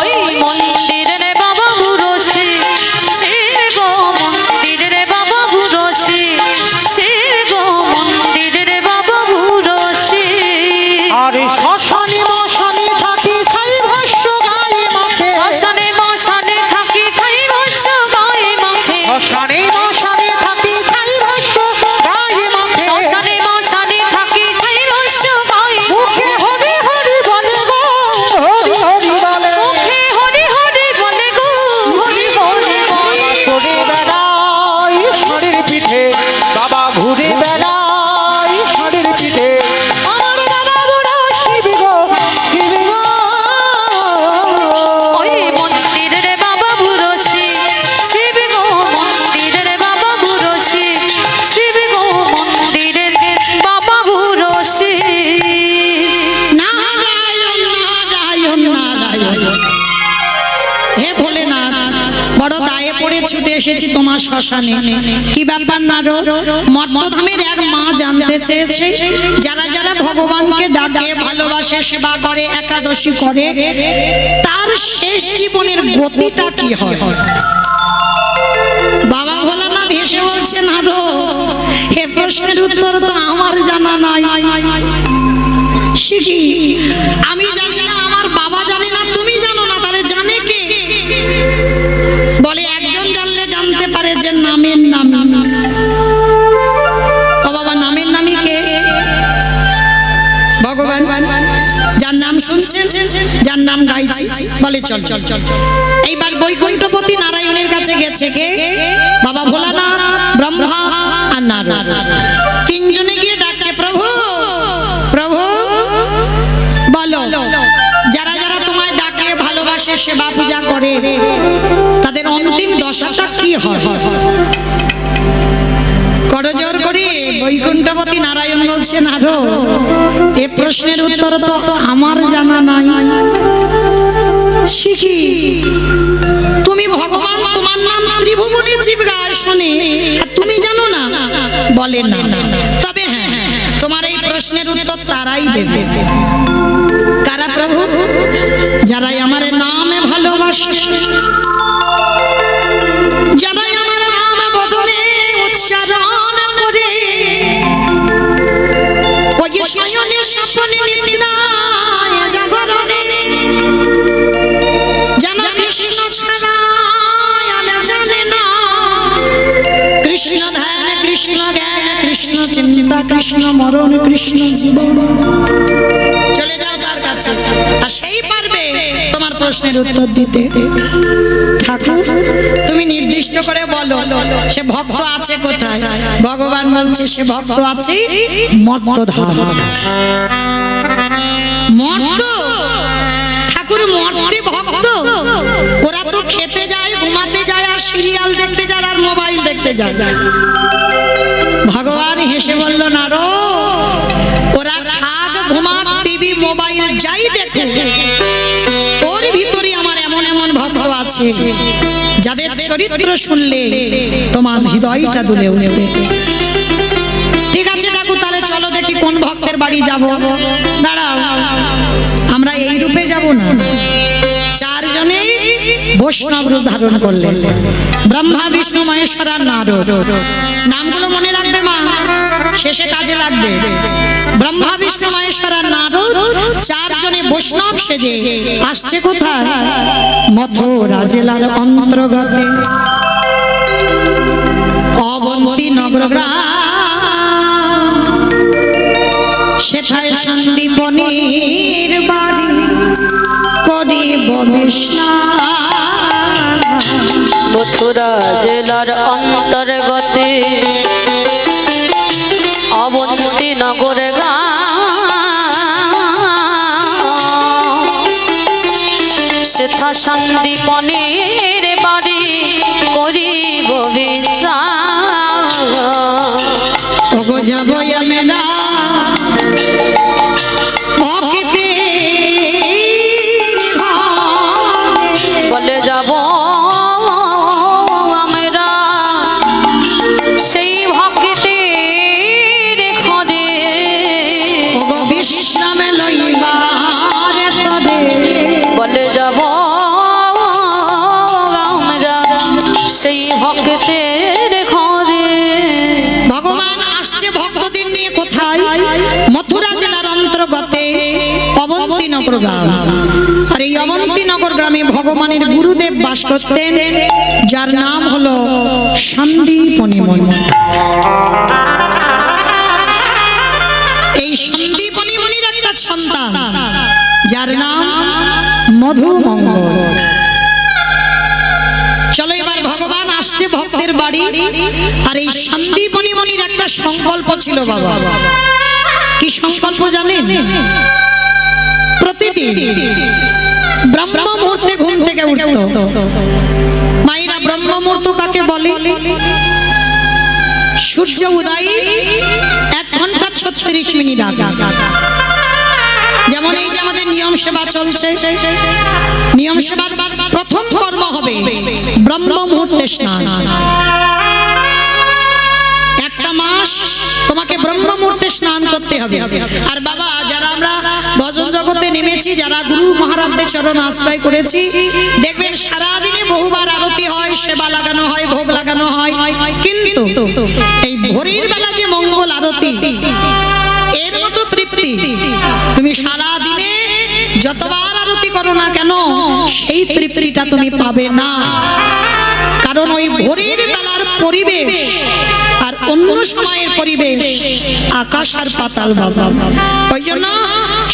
Speaker 3: ওই মন্দিরের বাবা বুড়ো শিব, শিব গো মন্দিরের বাবা বুড়ো শিব, শিব গো মন্দিরের বাবা বুড়ো শিব।
Speaker 2: আরে শ্মশানে মশানে থাকি ছাই ভাষ্য গায়ে মাখে,
Speaker 3: শ্মশানে মশানে থাকি ছাই ভাষ্য গায়ে মাখে,
Speaker 2: শ্মশানে মশানে থাকি ছাই ভাষ্য গায়ে মাখে,
Speaker 3: শ্মশানে মশানে থাকি ছাই ভাষ্য গায়ে
Speaker 2: মুখে হরি হরি বলে গো, হরি হরি বলে,
Speaker 3: মুখে হরি হরি বলে গো, হরি হরি বলে।
Speaker 2: চড়ে বেড়াই ষাঁড়ের পিঠে, বাবা ঘুরে বেড়াই ষাঁড়ের পিঠে, আমার বাবা বুড়ো শিব গো, শিব গো।
Speaker 3: ওই মন্দিরের বাবা বুড়ো শিব, শিব গো মন্দিরের বাবা বুড়ো শিব, শিব গো মন্দিরের বাবা বুড়ো শিব।
Speaker 1: নারায়ণ নারায়ণ নারায়ণ, হে ভোলেনাথ, বড় দায়ে পড়ে ছুটে এসেছি তোমার শ্মশানে। কি ব্যাপার নারদ? মর্তধামের এক মা জানতে চেয়েছে, যারা যারা ভগবানকে ডাকে, ভালোবাসে, সেবা করে, একাদশী করে, তার শেষ জীবনের গতিটা কি হয়? বাবা ভোলানাথ হেসে বলছে, নারদ, এ প্রশ্নের উত্তর তো আমার জানা নাই। শিখি আমি জানি না, আমার বাবা জানে না, তুমি জানো না, তাহলে জানে কে? বলে একজন জানলে জানতে পারে যে নামের নাম। ও বাবা, নামের নামই কে? ভগবান, যার নাম শুনছেন, যার নাম গাইছি, বলে চল চল চল। এইবার বৈকুণ্ঠপতি নারায়ণের কাছে গেছে কে? বাবা ভোলানাথ, ব্রহ্মা আর নারদ। তিনজনে গিয়ে ডাকছে, প্রভু প্রভু বলো, যারা যারা তোমায় ডাকে, ভালোবাসে, সেবা পূজা করে, তাদের অন্তিম দশাটা কি হয়? করজোর করে বৈকুণ্ঠপতি নারায়ণ বলছে, নারদ, এ প্রশ্নের উত্তর তো আমার জানা নাই। শিখি তুমি ভগবান, তোমার নাম ত্রিভুবনে জীব গায় শোনে, আর তুমি জানো না? বলে না, তবে হ্যাঁ, তোমার এই প্রশ্নের উত্তর তারাই দেবে। কারা প্রভু? যারাই আমার নামে ভালোবাসে, যারাই আমার নাম বদলে উচ্চারণ করে, ওই যে শয়নে স্বপ্নে নিদ্রায় জাগরণে কৃষ্ণ মরণ কৃষ্ণ জীবন। চলে যাও তার কাছে, আর সেই পারবে তোমার প্রশ্নের উত্তর দিতে। ঠাকুর তুমি নির্দিষ্ট করে বলো সে ভক্ত আছে কোথায়? ভগবান বলছে সে ভক্ত আছে মর্তধাম। মর্ত ঠাকুর মর্তে ভক্ত? ওরা তো খেতে যায়, ঘুমাতে যায়, আর সিরিয়াল দেখতে যায়, আর মোবাইল দেখতে যায়। ভগবান হেসে বলল না রো, ওরা খাক ঘুমাক টিভি মোবাইল যাই দেখে, ওর ভিতরে আমার এমন এমন ভক্ত আছে যাদের চরিত্র শুনলে তোমার হৃদয়টা দুলে উঠবে। ঠিক আছে ঠাকুর, তাহলে চলো দেখি কোন ভক্তের বাড়ি যাব। দাঁড়াও, আমরা এই রূপে যাব না। চারজনে বৈষ্ণব রূপ ধারণ করলেন, ব্রহ্মা বিষ্ণু মহেশ্বর আর নারদ। নামগুলো মনে রাখবে মা, শেষে কাজে লাগবে। ব্রহ্মা বিষ্ণু মহেশ্বর আর নারদ চারজনে বৈষ্ণব সেজে আসছে কোথায়? মথুরা জেলার অন্তর্গতে অবন্তী নগর গ্রাম, সেথায় সন্দীপনীর বাড়ি করিব বিস্নান।
Speaker 3: মথুরা জেলার অন্তর্গতে অবন্তী নগরে সেথা সন্দীপনের বাড়ি করিব বিশ্রাম।
Speaker 1: ওগো যাব আমরা
Speaker 3: বলে যাব আমরা সেই ভক্তের ঘরে।
Speaker 1: ওগো বিশ্রামে লইবার তরে,
Speaker 3: বলে যাব আমরা সেই ভক্তের ঘরে।
Speaker 1: ভগবান আসছে ভক্তদের নিয়ে কোথায়? মথুরা জেলার অন্তর্গতে অবন্তীনগর গ্রাম। আর এই অবন্তীনগর গ্রামে ভগবানের গুরুদেব বাস করতেন, যার নাম হলো সন্দীপনী মুনি। এই সন্দীপনী মুনির একটা সন্তান যার নাম মধুমঙ্গল। চলো এবার ভগবান আসছে ভক্তের বাড়ি, আর এই সন্দীপনী মুনির একটা সংকল্প ছিল বাবা। কি সংকল্প জানেন? প্রতিদিন ব্রহ্ম মুহূর্তে ঘুম থেকে উঠতো। মায়েরা ব্রহ্ম মুহূর্ত কাকে বলে? সূর্য উদয় 1 ঘন্টা 36 মিনিট আগে। যেমন এই যে আমাদের নিয়ম সেবা চলছে, নিয়ম সেবার প্রথম কর্ম হবে ব্রহ্ম মুহূর্তে স্নান। একটা মাস তোমাকে ব্রহ্ম মুহূর্তে স্নান করতে হবে। আর বাবা, যারা আমরা ভজন জগতে নেমেছি, যারা গুরু মহারাজদের চরণ আশ্রয় করেছি, দেখবেন সারা দিনে বহুবার আরতি হয়, সেবা লাগানো হয়, ভোগ লাগানো হয়, কিন্তু এই ভোরের বেলা যে মঙ্গল আরতি, এর মতো তৃপ্তি তুমি সারা দিনে যতবার আরতি করো না কেন সেই তৃপ্তিটা তুমি পাবে না। কারণ ওই ভোরের বেলার পরিবেশ আর অন্য সময়ের পরিবেশ আকাশ আর পাতাল বাবা। ওই জন্য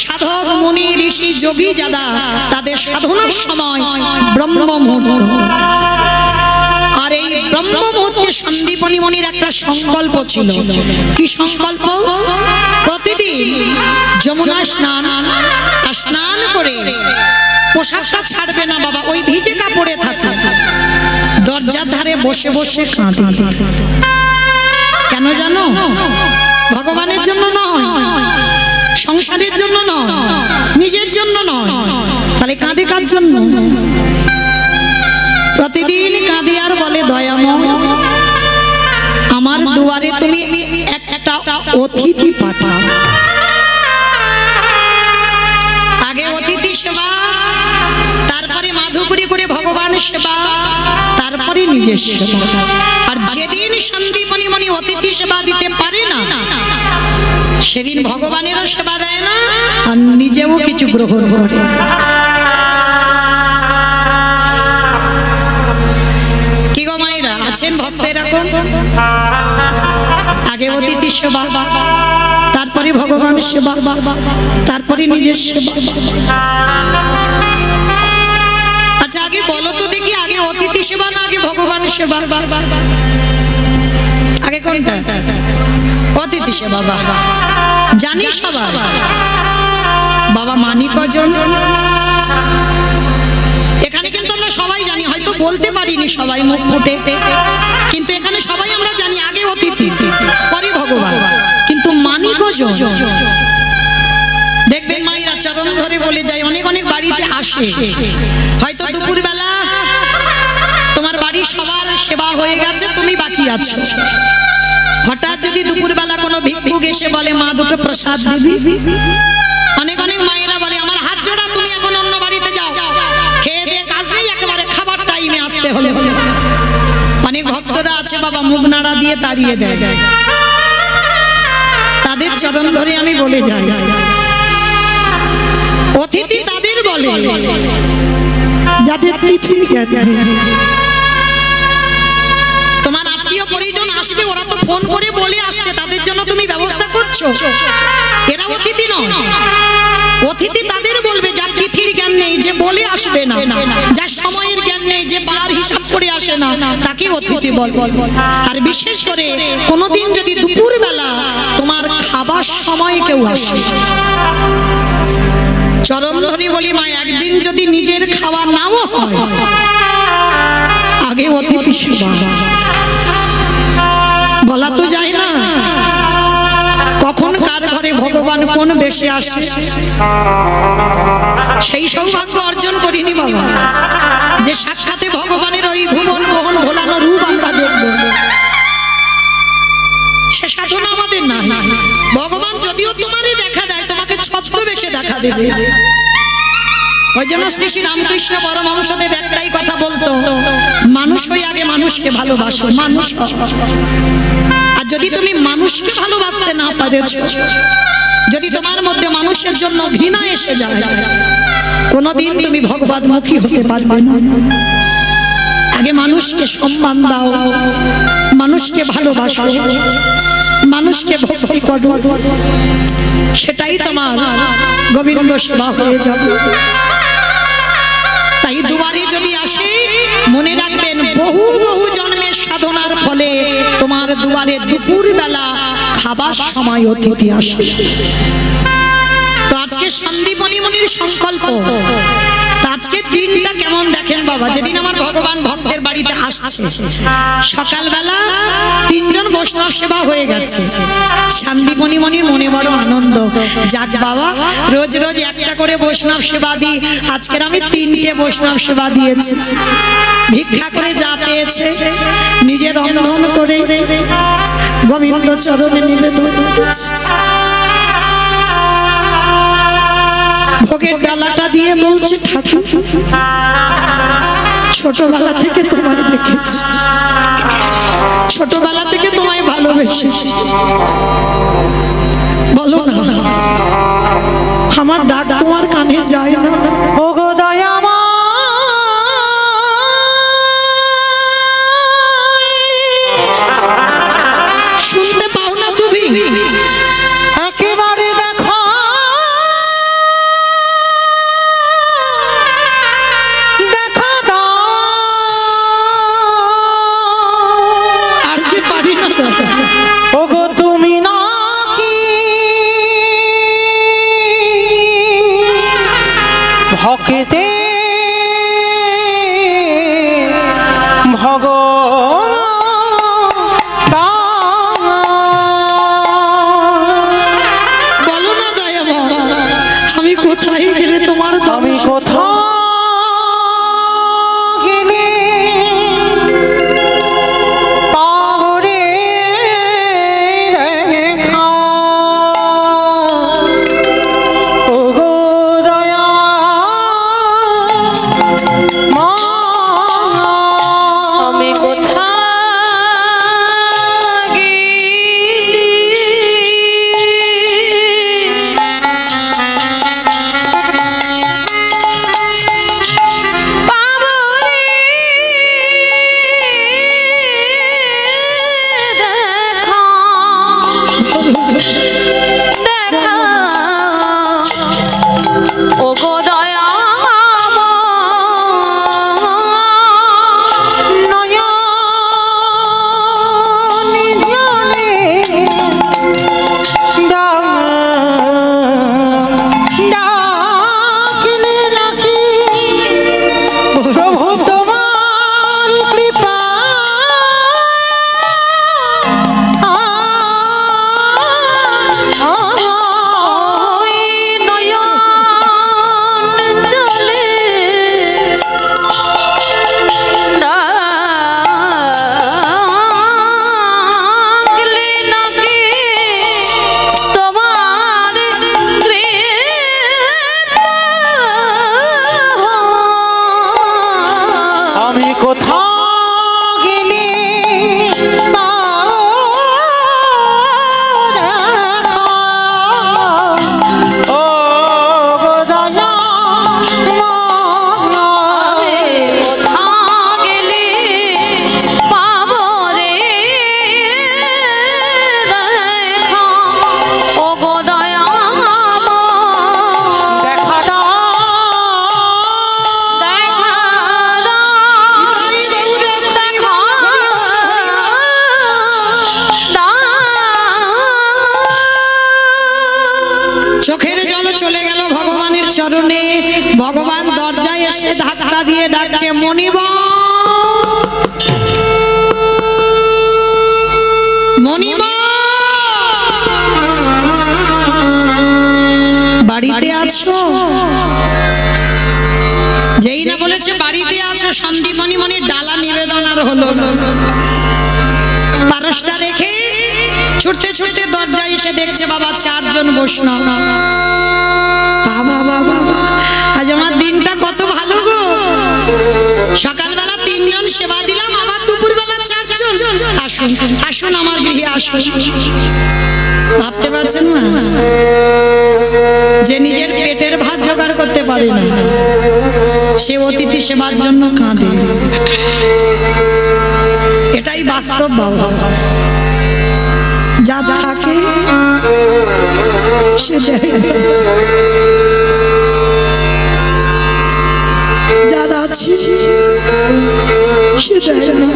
Speaker 1: সাধক মুনি ঋষি যোগী যারা, তাদের সাধনার সময় ব্রহ্ম মুহূর্ত। আর এই ব্রহ্ম মুহূর্তে সন্দীপনী মুনির একটা সংকল্প ছিল। কি সংকল্প? প্রতিদিন যমুনা স্নান, আর স্নান করে পোশাকটা ছাড়বে না বাবা, ওই ভিজে কাপড়ে থাকে, দরজার ধারে বসে বসে কাঁদে। কেন জানো? ভগবানের জন্য নয়, সংসারের জন্য নয়, নিজের জন্য নয়। তাহলে কাঁদে কার জন্য? প্রতিদিন কাঁদে আর বলে, দয়াময় আমার দুয়ারে তুমি একটা অতিথি পাঠাও। আগে অতিথি সেবা, তারপরে মাধুপুরি করে ভগবানের সেবা, তারপরে নিজের সেবা। আর যেদিন সন্দীপনী মুনি অতিথি সেবা দিতে পারে না, সেদিন ভগবানেরও সেবা দেয় না, আর নিজেও কিছু গ্রহণ করে না। কি গো মায়েরা, আছেন ভক্ত এরকম? আগে অতিথি সেবা, তারপরে ভগবান সেবা, তারপরে নিজের সেবা। আচ্ছা আগে বলো তো দেখি, আগে অতিথি সেবা না আগে ভগবান সেবা? আগে কোনটা? অতিথি সেবা। বাবা জানি সবাই, বাবা মানি কজন এখানে? কিন্তু আমরা সবাই জানি, হয়তো বলতে পারিনি সবাই মুখ ফুটে, কিন্তু এখানে সবাই আমরা জানি আগে অতিথি পরে ভগবান, কিন্তু মানি কজন? দেখবেন মায়েরা চরণ ধরে বলে যায়, অনেক অনেক বাড়িতে আসে, হয়তো দুপুরবেলা তোমার বাড়ির সবার সেবা হয়ে গেছে, তুমি বাকি আছো। হঠাৎ যদি দুপুরবেলা কোনো ভিক্ষুক এসে বলে মা দুটো প্রসাদ দিবি, অনেক অনেক মায়েরা বলে আমার হাত জোড়া, তুমি এখন অন্য বাড়িতে যাও, খেয়ে দিয়ে কাজ নেই, একেবারে খাবার টাইমে আসতে হলে। অনেক ভক্তরা আছে বাবা মুখ নাড়া দিয়ে তাড়িয়ে দেয়, তাদের চরণ ধরে আমি বলে যাই, অতিথি তাদের বলে যাদের তিথির জ্ঞান নেই। তোমার আত্মীয় পরিজন আসবে, ওরা তো ফোন করে বলে আসছে, তাদের জন্য তুমি ব্যবস্থা করছো, এরা অতিথি নয়। অতিথি তাদের বলবে যার তিথির জ্ঞান নেই, যে বলে আসবে না, যার সময়ের জ্ঞান নেই, যে বার হিসাব করে আসে না, তাকে অতিথি বলবে। আর বিশেষ করে কোনোদিন যদি দুপুরবেলা তোমার খাবার সময় কেউ আসে, চরম ধরে বলি মা, একদিন যদি নিজের খাওয়া নাও হয়, আগে অতিথি সেবা। বলা তো যায় না কখন কার ঘরে ভগবান কোন বেশে আসে, সেই সৌভাগ্য অর্জন করিনি বাবা, যে সাক্ষাতে ভগবানের ওই ভুবন মোহন ভোলানো রূপ আমরা দেখব। সে সাধনা আমাদের না, ভগবান যদিও তোমারই দেখা দেয়, তোমাকে ছদ্মবেশে দেখা দেবে। ওই জন্য শ্রী শ্রী রামকৃষ্ণ পরমহংসদেব একটাই কথা বলতো, মানুষ হয়ে আগে মানুষকে ভালোবাসো, মানুষ। আর যদি তুমি মানুষকে ভালোবাসতে না পারেছো, যদি তোমার মধ্যে মানুষের জন্য ঘৃণা এসে যায়, কোনোদিন তুমি ভগবতমুখী হতে পারবে না। আগে মানুষকে সম্মান দাও, মানুষকে ভালোবাসো, মানুষকে ভক্তি করো, সেটাই তোমার গোবিন্দ সেবা হয়ে যাবে। তাই দুবারে যদি আসে, মনে রাখবেন বহু বহু জন্মের সাধনার ফলে তোমার দুবারে দুপুরবেলা খাবার সময় অতিথি আসে। তো আজকে সন্দীপনী মুনির সংকল্প, আজকে দিনটা কেমন দেখেন বাবা, যেদিন আমার ভগবান ভক্তের বাড়িতে আসছে, সকালবেলা 3 জন বৈষ্ণব সেবা হয়ে গেছে। সন্দীপনী মুনির মনে বড় আনন্দ, যাক বাবা রোজ রোজ একটা করে বৈষ্ণব সেবা দিই, আজকের আমি 3টে বৈষ্ণব সেবা দিয়েছি। ভিক্ষা করে যা পেয়েছে নিজে রন্ধন করে গোবিন্দ চরণে নিবেদন করেছে। ভোগের ডালাটা দিয়ে বলছে, ঠাকুর ছোটবেলা থেকে তোমায় দেখেছি, ছোটবেলা থেকে তোমায় ভালোবেসেছি, বলো না আমার ডাক তোমার কানে যায় না?
Speaker 2: ও গো দয়াময়,
Speaker 1: শুনতে পাও না তুমি?
Speaker 2: একেবারে দেখো দেখা দাও,
Speaker 1: আর যে পারি না দাদা।
Speaker 2: ও গো তুমি নাকি ভক্তে
Speaker 1: বলো না দয়াময়, আমি কোথায় গেলে তোমার
Speaker 2: আমি
Speaker 1: দর্শন?
Speaker 2: কোথাও গেলে পাহরে রেখা, ও গো দয়া মা,
Speaker 3: আমি কোথায় গেলি গো দয়া
Speaker 2: প্রভু তোমার কৃপা
Speaker 3: ওই নয়ন জলে ডাকলে নাকি তোমার কৃপা
Speaker 2: আমি কোথাও গেলে ও গো দয়া
Speaker 3: আমি কোথা গেলে পাবো রে দেখা ও গো দয়া
Speaker 2: দেখা দাও
Speaker 1: চোখের জল চলে গেল ভগবানের চরণে। ভগবান দরজায় এসে ধাক্কা দিয়ে ডাকছে, মনিব মনিব, বাড়িতে আছো? যেই না বলেছে বাড়িতে আছো, সন্দীপনী মনির ডালা নিবেদন আর হলো না। পারসটা রেখে ছুটতে ছুটতে দরজায় এসে দেখছে বাবা চারজন বৈষ্ণব। বাবা বাবা, আজ আমার দিনটা কত ভালো গো। সকালবেলা 3 জন সেবা দিলাম, আবার দুপুরবেলা 4 জন। আসুন আসুন আমার গৃহে আসুন। ভাবতে পারছেন না, যে নিজের পেটের ভাত জোগাড় করতে পারে না, সে অতিথি সেবার জন্য কাঁদে। এটাই বাস্তব বাবা। যা থাকে সে দেয়, যার আছে সে দেয় না।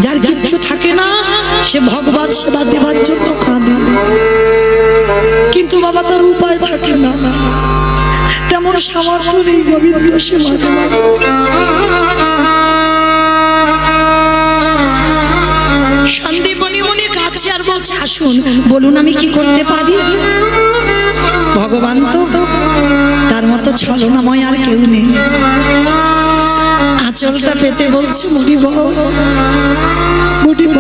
Speaker 1: যার কিচ্ছু থাকে না সে ভগবান সেবা দেবার জন্য কাঁদে, কিন্তু বাবা তার উপায় থাকে না, তেমন সামর্থ্য নেই গোবিন্দ সেবা দেবার। সন্দীপনী মনে কাছে আর বলছে, আসুন বলুন আমি কি করতে পারি। ভগবান তো তার মতো ছলনাময় আর কেউ নেই। আঁচলটা পেতে বলছে, মনিব মনিব,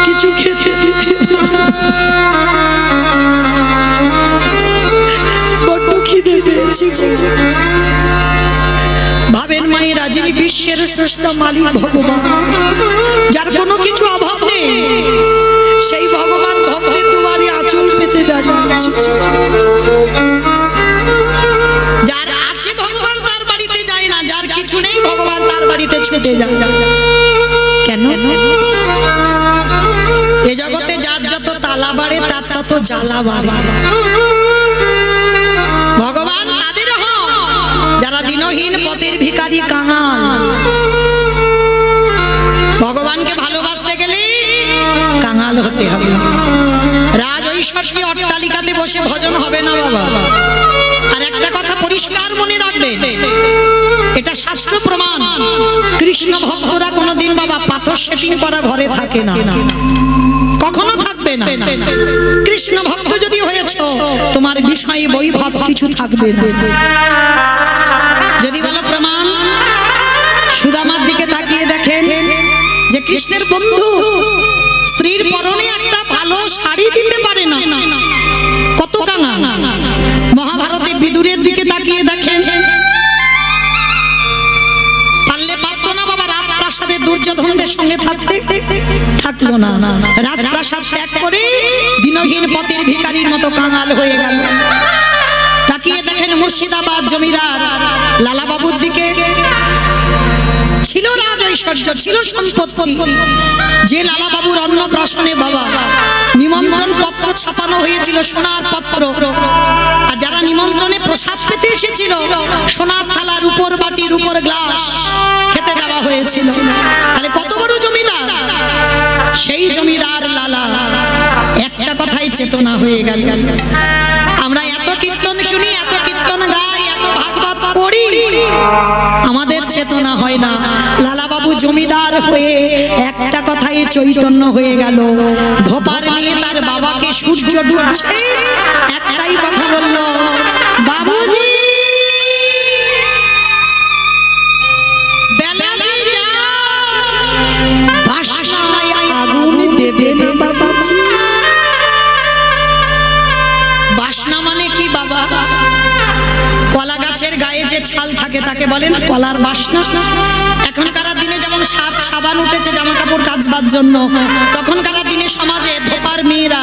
Speaker 1: কিছু খেতে দিতে বড্ড খিদে পেয়েছি। ভাবেন মায়েরা, যিনি বিশ্বের স্রষ্টা মালিক ভগবান, যার কোনো কিছু অভাব নেই, সেই ভগবান ভক্তের দুয়ারে আঁচল পেতে দাঁড়িয়েছে। যার আছে ভগবান তার বাড়িতে যায় না, যার কিছু নেই ভগবান তার বাড়িতে ছুটে যায়। কেন? এ জগতে যার যত তালা বাড়ে তার তত জ্বালা বাড়ে। ভগবান তাদের হন যারা দিনহীন পথের ভিখারি কাঙাল। ভগবানকে ভালোবাসতে গেলে কাঙাল হতে হবে। রাজ ঐশ্বর্য অট্টালিকাতে বসে ভজন হবে না বাবা। আর একটা কথা পরিষ্কার মনে রাখবেন, এটা শাস্ত্র প্রমাণ, কৃষ্ণ ভক্তরা কোনোদিন বাবা পাথর সেটিং করা ঘরে থাকে না, কখনো থাকবে না। কৃষ্ণ ভক্ত যদি হয়েছ, তোমার বিষয়ে বৈভব কিছু থাকবে না। যদি বলো প্রমাণ, সুদামার দিকে তাকিয়ে দেখেন যে কৃষ্ণের বন্ধু স্ত্রীর পরনে একটা ভালো শাড়ি দিতে পারে না, কত কানা। মহাভারতে বিদুরের দিকে তাকিয়ে দেখেন, পারলে পারতো না বাবা রাজপ্রাসাদে দুর্যোধনদের সঙ্গে থাকতে, থাকলো না। রাজপ্রাসাদ ত্যাগ করে দিনহীন পথের ভিখারির মতো কাঙাল হয়ে গেল। তাকিয়ে দেখেন মুর্শিদাবাদ জমিদার লালা বাবুর দিকে, ছিল রাজ ঐশ্বর্য, ছিল সম্পত্তি। যে লালা বাবুর অন্নপ্রাশনে বাবা নিমন্ত্রণ পত্র ছাপানো হয়েছিল, সোনার পত্র, আর বসেছিল সোনার থালার উপর বাটির উপর গ্লাস খেতে দেওয়া হয়েছিল। তাহলে কত বড় জমিদার! সেই জমিদার লালা একটা কথাই চেতনা হয়ে গেল। আমরা এত কীর্তন শুনি, এত কীর্তন গাই, এত ভাগবত পড়ি, আমাদের চেতনা হয় না। লালা বাবু জমিদার হয়ে একটা কথাই চৈতন্য হয়ে গেল। ধোপার নিয়ে তার বাবাকে সূর্য ডুবছে একটাই কথা বলল, বাবুজি বেলা যা, বাসনায় আগুন দেবে না বাবাজি। বাসনা মানে কি বাবা? কলা গাছের গায়ে যে ছাল থাকে তাকে বলে না কলার বাসনা। এখনকার দিনে যেমন সাবান উঠেছে জামা কাপড় কাচবার জন্য, তখনকার দিনে সমাজে ধোপার মেয়েরা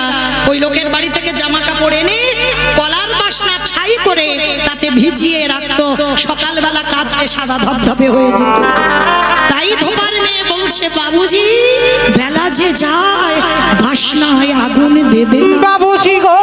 Speaker 1: ওই লোকের বাড়ি থেকে জামা কাপড় এনে কলার বাসনা ছাই করে তাতে ভিজিয়ে রাখতো, সকালবেলা কাচলে সাদা ধবধবে হয়ে যেত। তাই ধোপার মেয়ে বলছে, বাবুজি বেলা যে যায়, বাসনায় আগুন দেবে না
Speaker 2: বাবুজি গো।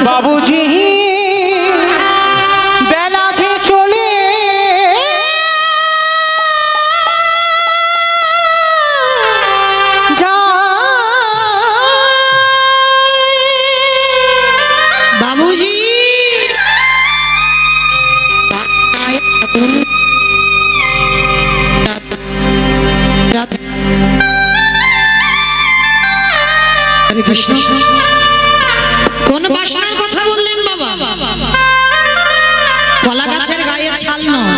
Speaker 2: বাবুজি বেলা যে চলে যায়,
Speaker 1: বাবুজি হরে কৃষ্ণ। কোন বাসনার কথা বললেন বাবা? কলা গাছের গায়ে ছাল নয়।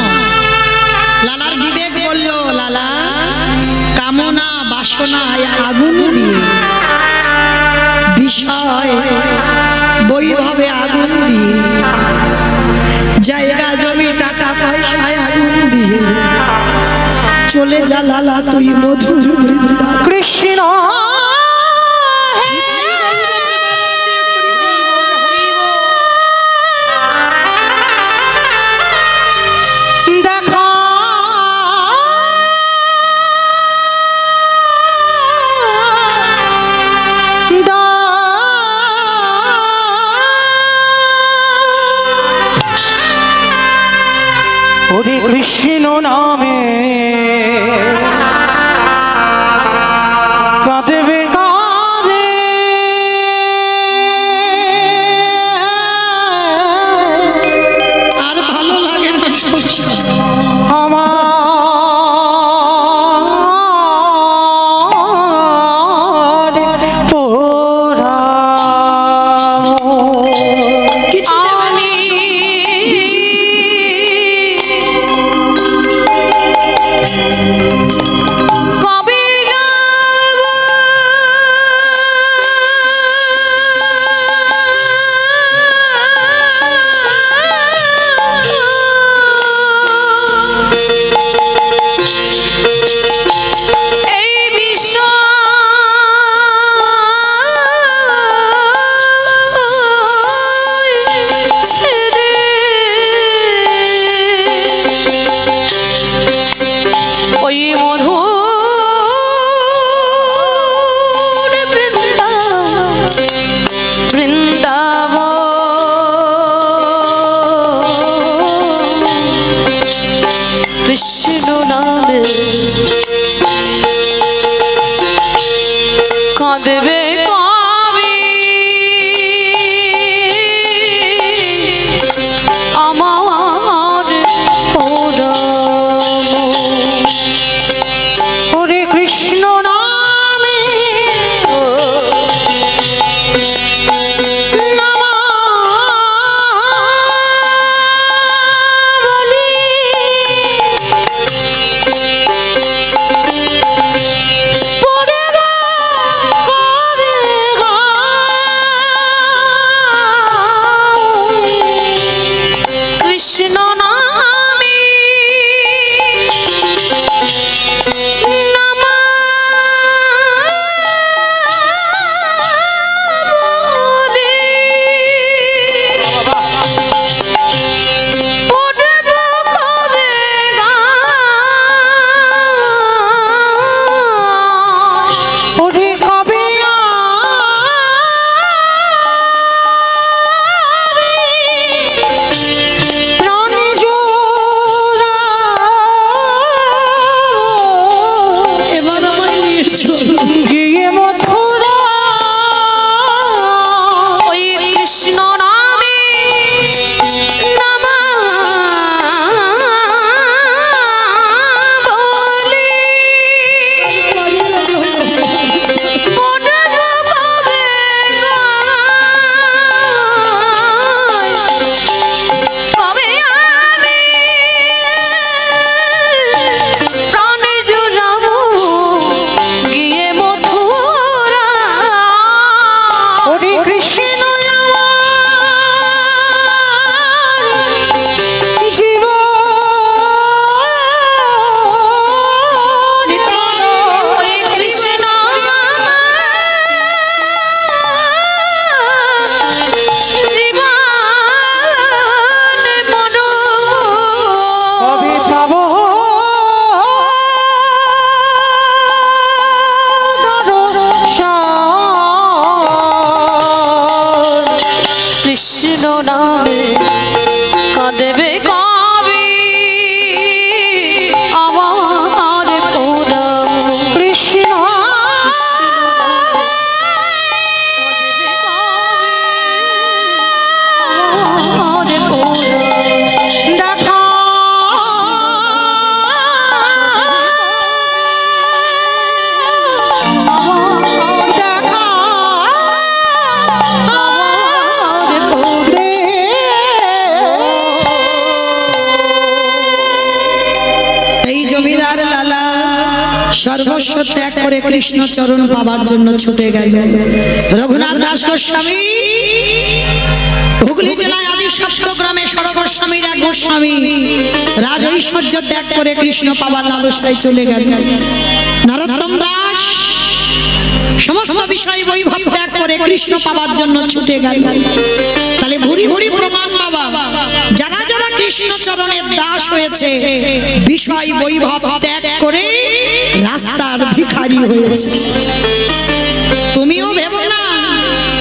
Speaker 1: লালার বিবেক বলল, লালা কামনা বাসনায় আগুন দিয়ে, বিষয় বৈভবে আগুন দিয়ে, জায়গা জমি টাকা পয়সায় আগুন দিয়ে চলে যা লালা তুই মধুর বৃন্দাবন।
Speaker 2: কৃষ্ণ ওরে কৃষ্ণ নামে কাঁদবে কাঁদবে
Speaker 1: আর ভালো লাগে না সংসার।
Speaker 2: আমার পোড়া
Speaker 1: কিছু দেবে না।
Speaker 3: কবে যাব এই বিষয় ছেড়ে, ওই মধুর বৃন্দাবন কৃষ্ণ নামে কাঁদবে কবি আমার পরম।
Speaker 2: ওরে কৃষ্ণ নামে নামাবলি
Speaker 3: নামে কাঁদেবে কবি আমার পুরাণ
Speaker 2: কৃষ্ণ
Speaker 3: আমার পুরাণ
Speaker 2: দেখা দেখা রে
Speaker 1: এই জমিদার লালা সর্বস্ব ত্যাগ করে কৃষ্ণ চরণ পাবার জন্য ছুটে গেল। রঘুনাথ দাস গোস্বামী হুগলি জেলায় আদি সপ্তগ্রামে সরগোস্বামীর এক গোস্বামী রাজ ঐশ্বর্য ত্যাগ করে কৃষ্ণ পাবার লালসায় চলে গেল। নরোত্তম দাস সমস্ত বিষয় বৈভব ত্যাগ করে কৃষ্ণ পাবার জন্য ছুটে গেল। তাহলে ভুরি ভুরি প্রমাণ বাবা, যারা যারা কৃষ্ণ চরণের দাস হয়েছে বিষয় বৈভব ত্যাগ করে রাস্তার ভিখারি হয়েছে। তুমিও ভেবো না,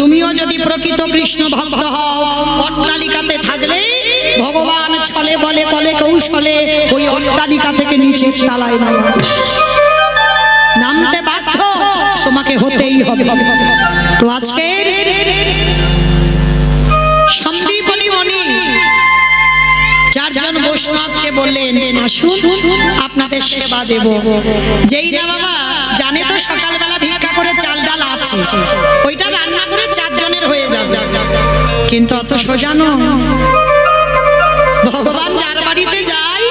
Speaker 1: তুমিও যদি প্রকৃত কৃষ্ণ ভক্ত হও, অট্টালিকাতে থাকলে ভগবান ছলে বলে কলে কৌশলে ওই অট্টালিকা থেকে নিচে চালায় না, নামতে বাধ্য, তোমাকে হতেই হবে। তো আজকে সন্দীপনী মণি চারজন বৈষ্ণবকে বললেন আসুন আপনাদের সেবা দেব। যেই না বাবা জানে তো সকালবেলা ভিক্ষা করে চাল ডাল আছে, ওইটা রান্না করে চারজনের হয়ে যাবে, কিন্তু অত সোজা নয়। ভগবান যার বাড়িতে যায়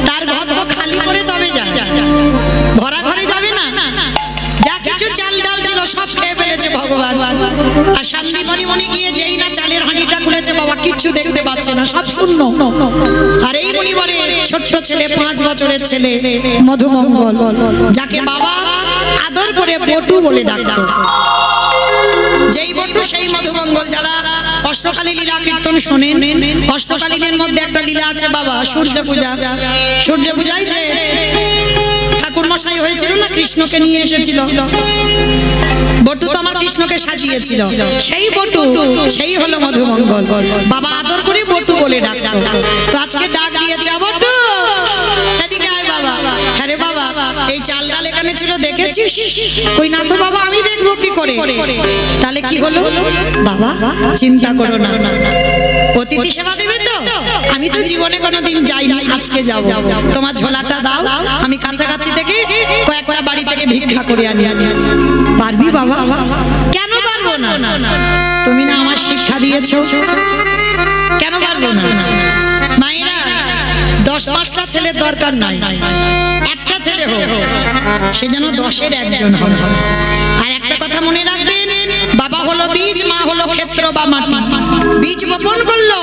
Speaker 1: তার ঘর খালি করে তবে যায়, ভরা ঘরে যাবে না। যা কিছু চাল ডাল ছিল সব খেয়ে ফেলেছে ভগবান। আর শান্তিমণি মনে গিয়ে যেই না চালের হাঁড়িটা খুলেছে বাবা কিচ্ছু দেখতে পাচ্ছে না, সব শূন্য। আর এই মনি বলে ছোট্ট ছেলে 5 বছরের ছেলে মধুমঙ্গল, যাকে বাবা আদর করে বটু বলে ডাকতো, যেই বটু সেই মধুমঙ্গল। যারা অষ্টকালী লীলা কীর্তন শোনেন, অষ্টকালীনের মধ্যে একটা লীলা আছে বাবা সূর্য পূজা। সূর্য পূজায় যে ঠাকুর মশাই হয়েছিল না, কৃষ্ণকে নিয়ে এসেছিল, বটু তো আমার কৃষ্ণকে সাজিয়েছিল, সেই বটু সেই হলো মধুমঙ্গল। বাবা আদর করে বটু বলে ডাকতো। তো আজকে ডাক দিয়েছে বটু, এদিকে আয় বাবা। আরে বাবা এই চাল ডাল এখানে ছিল দেখেছিস? কই না তো বাবা, আমি দেখবো কি করে। তাহলে কি হলো বাবা? চিন্তা করো না, অতিথি সেবা দেবে তো? আমি তো জীবনে কোনোদিন যাইনি, আজকে যাব। তোমার ঝোলাটা দাও, আমি কাছাকাছি থেকে কয়েকটা বাড়ি থেকে ভিক্ষা করে আনি। পারবি বাবা? কেন পারবো না? তুমি না আমার শিক্ষা দিয়েছো, কেন পারবো না? মায়েরা 10-5টা ছেলের দরকার নাই, একটা ছেলে হোক, সে যেন 10-এর একজন হয়। আর একটা কথা মনে রাখবেন, বাবা হলো বীজ, মা হলো ক্ষেত্র বা মাটি। বীজ বপন করলো,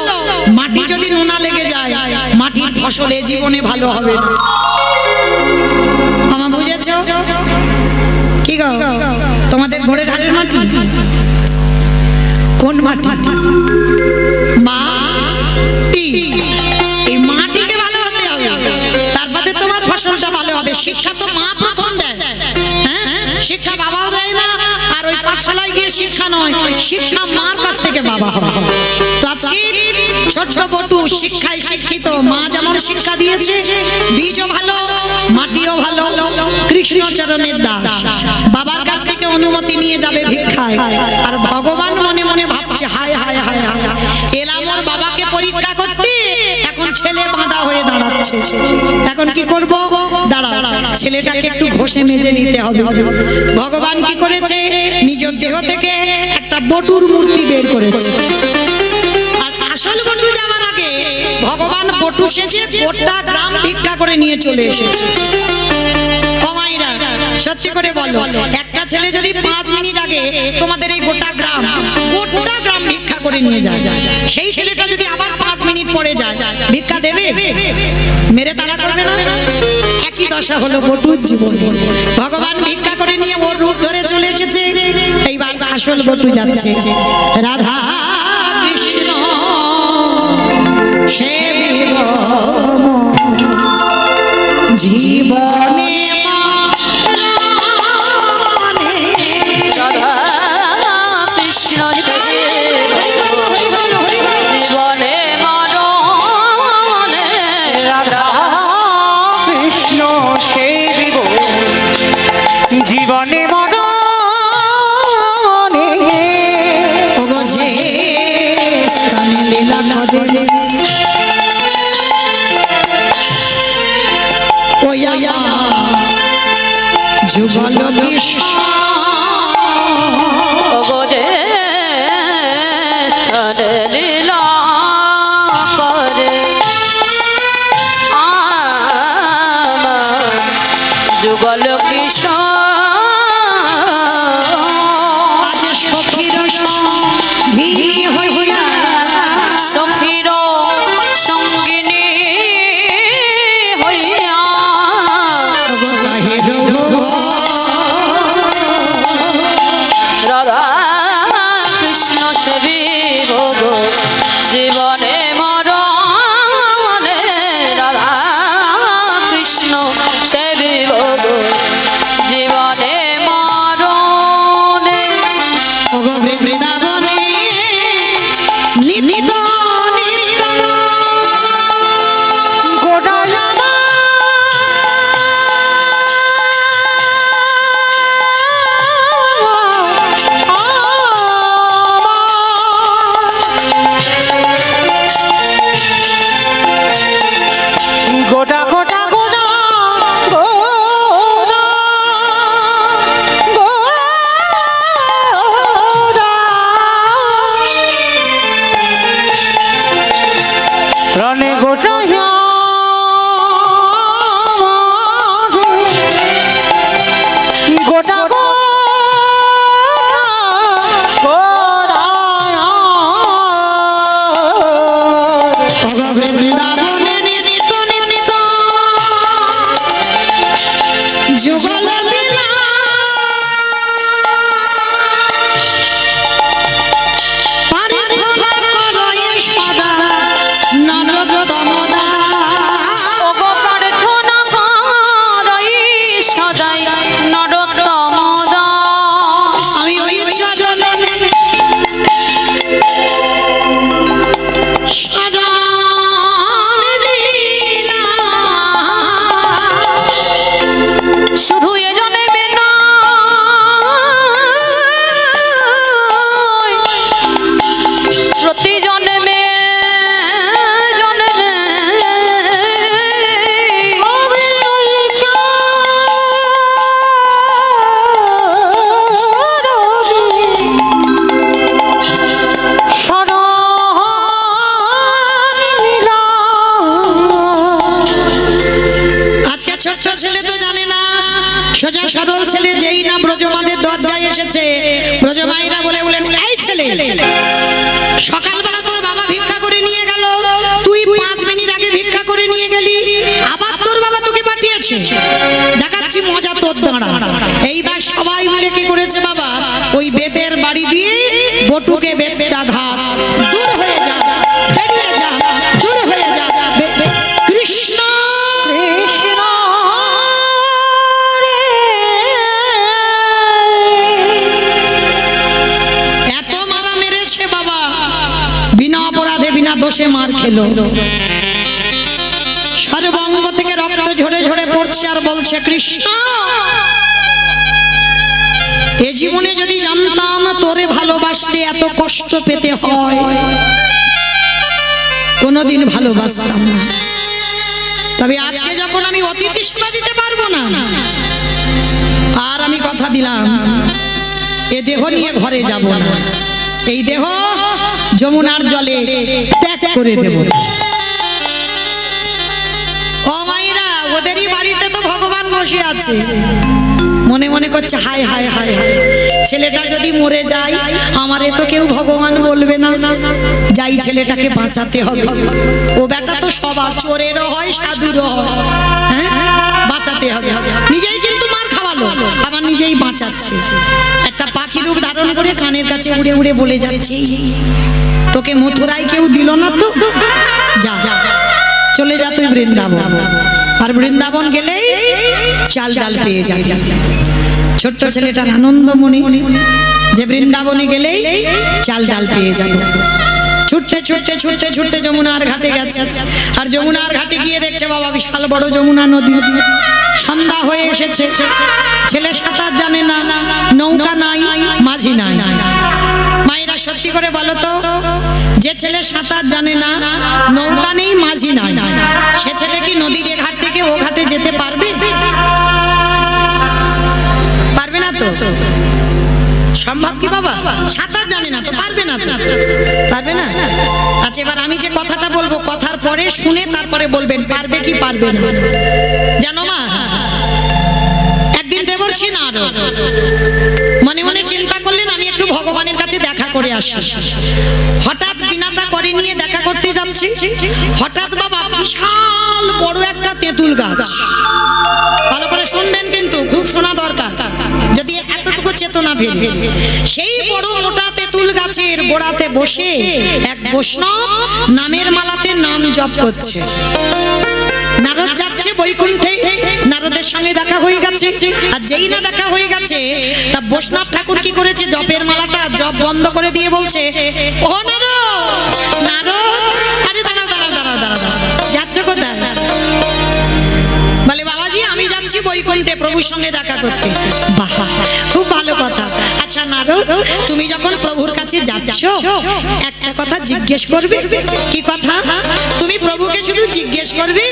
Speaker 1: মাটি যদি নোনা লেগে যায় মাটির ফসলে জীবনে ভালো হবে না। মামা বুঝেছো কি গো? তোমাদের ঘরের হাটের মাটি কোন মাটি? মাটি। এই মাটিকে ভালো হতে হবে, তারপরে তোমার ফসলটা ভালো হবে। শিক্ষা তো মা প্রথম দেয়, হ্যাঁ শিক্ষা বাবাও দেয় না। আর ওই পাঠশালায় গিয়ে শিক্ষা নয়, শিক্ষা মার কাছ থেকে বাবা হবে। তো আজকে ছোট্ট বটু শিক্ষায় শিক্ষিত, মা যেমন শিক্ষা দিয়েছে, বীজও ভালো মাটিও ভালো, কৃষ্ণ চরণের দাস। বাবার কাছ থেকে অনুমতি নিয়ে যাবে ভিক্ষায়, আর ভগবান মনে মনে ভাবছে হায় হায় হায় হায়, এলাম ওর বাবাকে পরীক্ষা করতে, এখন ছেলে বাঁধা হয়ে দাঁড়াচ্ছে। এখন কি করব? দাঁড়াও, ছেলেটাকে একটু ঘষে মেজে নিতে হবে। ভগবান কি করেছে? নিজ দেহ থেকে একটা বটুর মূর্তি বের করেছে। আর আসল বটু যাওয়ার আগে ভগবান বটু সেজে গোটা গ্রাম ভিক্ষা করে নিয়ে চলে এসেছে। ও মায়েরা সত্যি করে বলো, একটা ছেলে যদি 5 মিনিট আগে তোমাদের এই গোটা গ্রাম ভিক্ষা করে নিয়ে যায়, সেই ছেলেটা যদি আবার 5 মিনিট পরে যায়, ভিক্ষা দেবে? মেরে তাড়া করবে না? একই দশা হলো বটুর জীবন। ভগবান ভিক্ষা করে নিয়ে ওর রূপ ধরে চলে এসেছে, এইবার আসল বটু যাচ্ছে। রাধা কৃষ্ণ সেবিব জীবনে
Speaker 3: রাধা কৃষ্ণ
Speaker 1: যুগল কৃষ্ণ
Speaker 3: ওগো যে স্থানে লীলা করে আমার যুগল কৃষ্ণ
Speaker 1: আজ সখীর সঙ্গী হইয়া
Speaker 3: সখীর সঙ্গিনী হইয়া রাধা কৃষ্ণ সেবী ভোগ জীবনে মরণে রাধা কৃষ্ণ সেবী ভোগ জীবনে মরণে
Speaker 1: বৃন্দাবনে নিত
Speaker 2: গোটা গোটা গোটা গোটা গোটা রনে গোটা গোটা
Speaker 1: বৃন্দাবনে নিত নিত যুগল লীলা পারিধনা করয়ে সদা নরোত্তম দাস।
Speaker 3: ওগো প্রার্থনা করই সদাই নরোত্তম দাস
Speaker 1: আমি ওই চরণে শরণ দিলাম।
Speaker 3: শুধু এ জন্মে নয়, প্রতি জন্মে জন্মে
Speaker 1: আজকে ছোট্ট ছেলে তো জানে না, সোজা সরল ছেলে যেই না ব্রজমাদের দরজায় এসেছে, ব্রজমাইরা বলে বলেন, এই ছেলে সকালবেলা তোর বাবা ভিক্ষা করে নিয়ে গেল, তুই 5 মিনিট আগে ভিক্ষা করে নিয়ে গেলি, আবার তোর বাবা তোকে পাঠিয়েছে, দেখাচ্ছি মজা তোর দাঁড়া। এইবার সবাই মিলে কি করেছে বাবা, ওই বেতের বাড়ি দিয়ে বটুকে বেতটা ঘাত, দূর হয়ে যা, বেরিয়ে যা, দূর হয়ে যা। কৃষ্ণ
Speaker 2: কৃষ্ণ
Speaker 1: এত মারা মেরেছে বাবা, বিনা অপরাধে বিনা দোষে মার খেলো, সর্বাঙ্গ থেকে রক্ত ঝরে ঝরে পড়ছে আর বলছে কৃষ্ণ, এ জীবনে যদি জানতাম তোরে ভালোবাসলে এত কষ্ট পেতে হয়, কোনোদিন ভালোবাসতাম না। তবে আজকে যখন আমি অতিথি সেবা দিতে পারবো না, আর আমি কথা দিলাম এ দেহ নিয়ে ঘরে যাব না, এই দেহ যমুনার জলে ত্যাগ করে দেব। ও মাইরা, ওদেরই বাড়িতে তো ভগবান বসে আছে, মনে মনে করছে হায় হায় হায় হায়, ছেলেটা যদি মরে যায় আমারে তো কেউ ভগবান বলবে না, যাই ছেলেটাকে বাঁচাতে হবে। ও বেটা তো সবার, চোরেরও হয় সাধুরও হয়, হ্যাঁ বাঁচাতে হবে। নিজেই কিন্তু মার খাওয়ালো, আবার নিজেই বাঁচাচ্ছে। একটা পাখি রূপ ধারণ করে কানের কাছে উড়ে উড়ে বলে যাচ্ছে, তোকে মথুরায় কেউ দিল না তো, যা যা চলে যা তুই বৃন্দাবন, আর বৃন্দাবন গেলেই চাল ডাল পেয়ে যাবি। ছোট্ট ছেলেটার আনন্দ মনে যে বৃন্দাবনে গেলেই চাল ডাল পেয়ে যাবে। ছুটতে ছুটতে ছুটতে ছুটতে যমুনার ঘাটে গেছে, আর যমুনার ঘাটে গিয়ে দেখছে বাবা বিশাল বড় যমুনা নদী, সন্ধ্যা হয়ে এসেছে, ছেলে সাঁতার জানে না, নৌকা নাই, মাঝি নাই। মায়েরা সত্যি করে বলো তো, যে ছেলে সাঁতার জানে না, নৌকা নেই, মাঝি নাই, সে ছেলে কি নদীর ঘাট থেকে ও ঘাটে যেতে যেতে পারবে? পারবে না তো? সম্ভব কি বাবা? সাঁতার জানে না তো পারবে না তো? পারবে না? আচ্ছা এবার আমি যে কথাটা বলবো কথার পরে শুনে তারপরে বলবেন পারবে কি পারবে না। জানো মা, একদিন দেবর্ষী নারদ মনে মনে চিন্তা করলেন আমি একটু ভগবানের কাছে দেখা করে আসি। হঠাৎ বিনাটা করে নিয়ে দেখা করতে যাচ্ছি, হঠাৎ বাবা বিশাল বড় একটা তেঁতুল গাছ, ভালো করে শুনবেন কিন্তু খুব শোনা দরকার যদি এতটুকু চেতনা ফেলে, সেই বড় মোটা তেঁতুল গাছের গোড়াতে বসে এক বৈষ্ণব নামের মালাতে নাম জপ করছে। নারদ যাচ্ছে বৈকুণ্ঠে, নারদের সঙ্গে দেখা হয়ে গেছে, আর যেই না দেখা হয়ে গেছে তা বৈষ্ণব ঠাকুর কি করেছে, জপের মালাটা জপ বন্ধ করে দিয়ে বলছে, ও নারদ, নারদ, আরে দাঁড়াও দাঁড়াও দাঁড়াও দাঁড়াও, যাচ্ছ কোথায়? বলে বাবাজি আমি যাচ্ছি বৈকুণ্ঠে প্রভুর সঙ্গে দেখা করতে। বাহ, খুব ভালো কথা। আচ্ছা নারদ, তুমি যখন প্রভুর কাছে যাচ্ছ একটা কথা জিজ্ঞেস করবে। কি কথা? তুমি প্রভুকে শুধু জিজ্ঞেস করবে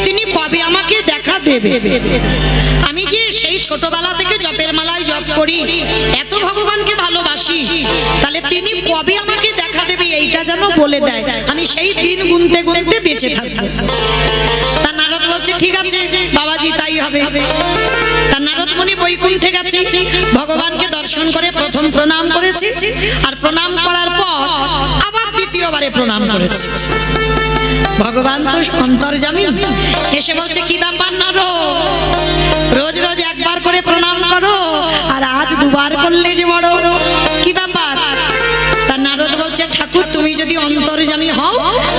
Speaker 1: তিনি কবে আমাকে দেখা দেবে। আমি যে সেই ছোটবেলা থেকে জপের মালায় জপ করি, এত ভগবানকে ভালোবাসি, তাহলে তিনি কবে আমাকে দেখা দেবে এইটা যেন বলে দেয়, আমি সেই দিন গুনতে গুনতে বেঁচে থাকবো। তা নারদ বলছে ঠিক আছে বাবাজি তাই হবে। তা নারদ মুনি বৈকুণ্ঠে গেছে, ভগবানকে দর্শন করে প্রথম প্রণাম করেছে, আর প্রণাম করার পর আবার দ্বিতীয়বারে প্রণাম করেছে। ভগবান তো অন্তর্যামী, এসে বলছে কি ব্যাপার নারদ, রোজ রোজ একবার করে প্রণাম করো আর আজ দুবার করলে যে বড়, কি ব্যাপার? তা নারদ বলছে ঠাকুর তুমি যদি অন্তর্যামী হও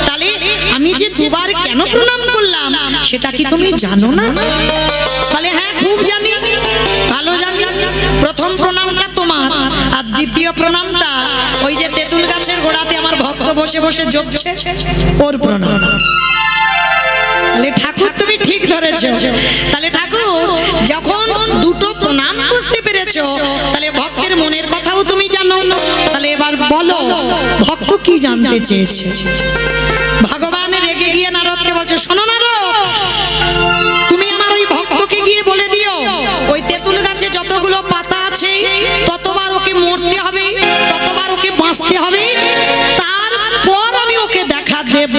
Speaker 1: তাহলে আমি যে দুবার কেন প্রণাম করলাম সেটা কি তুমি জানো না? বলে হ্যাঁ খুব জানি, ভালো জানি। প্রথম প্রণামটা তোমার, আর দ্বিতীয় প্রণামটা ওই যে তেঁতুল গাছের গোড়াতে আমার ভক্ত বসে বসে জপছে ওর প্রণাম। তাহলে ঠাকুর তুমি ঠিক ধরেছো। তাহলে ঠাকুর যখন দুটো প্রণাম বুঝতে পেরেছো তাহলে ভক্তের মনের কথাও তুমি জানো। তাহলে এবার বলো ভক্ত কি জানতে চেয়েছে? ভগবান রেগে গিয়ে নারদকে বলছে শোনো নারদ, তুমি আমার ওই ভক্তকে গিয়ে বলে দিও ওই তেঁতুল গাছে যতগুলো পাতা আছে ততবার ওকে মরতে হবে, ততবার ওকে বাঁচতে হবে, তারপর আমি ওকে দেখা দেব।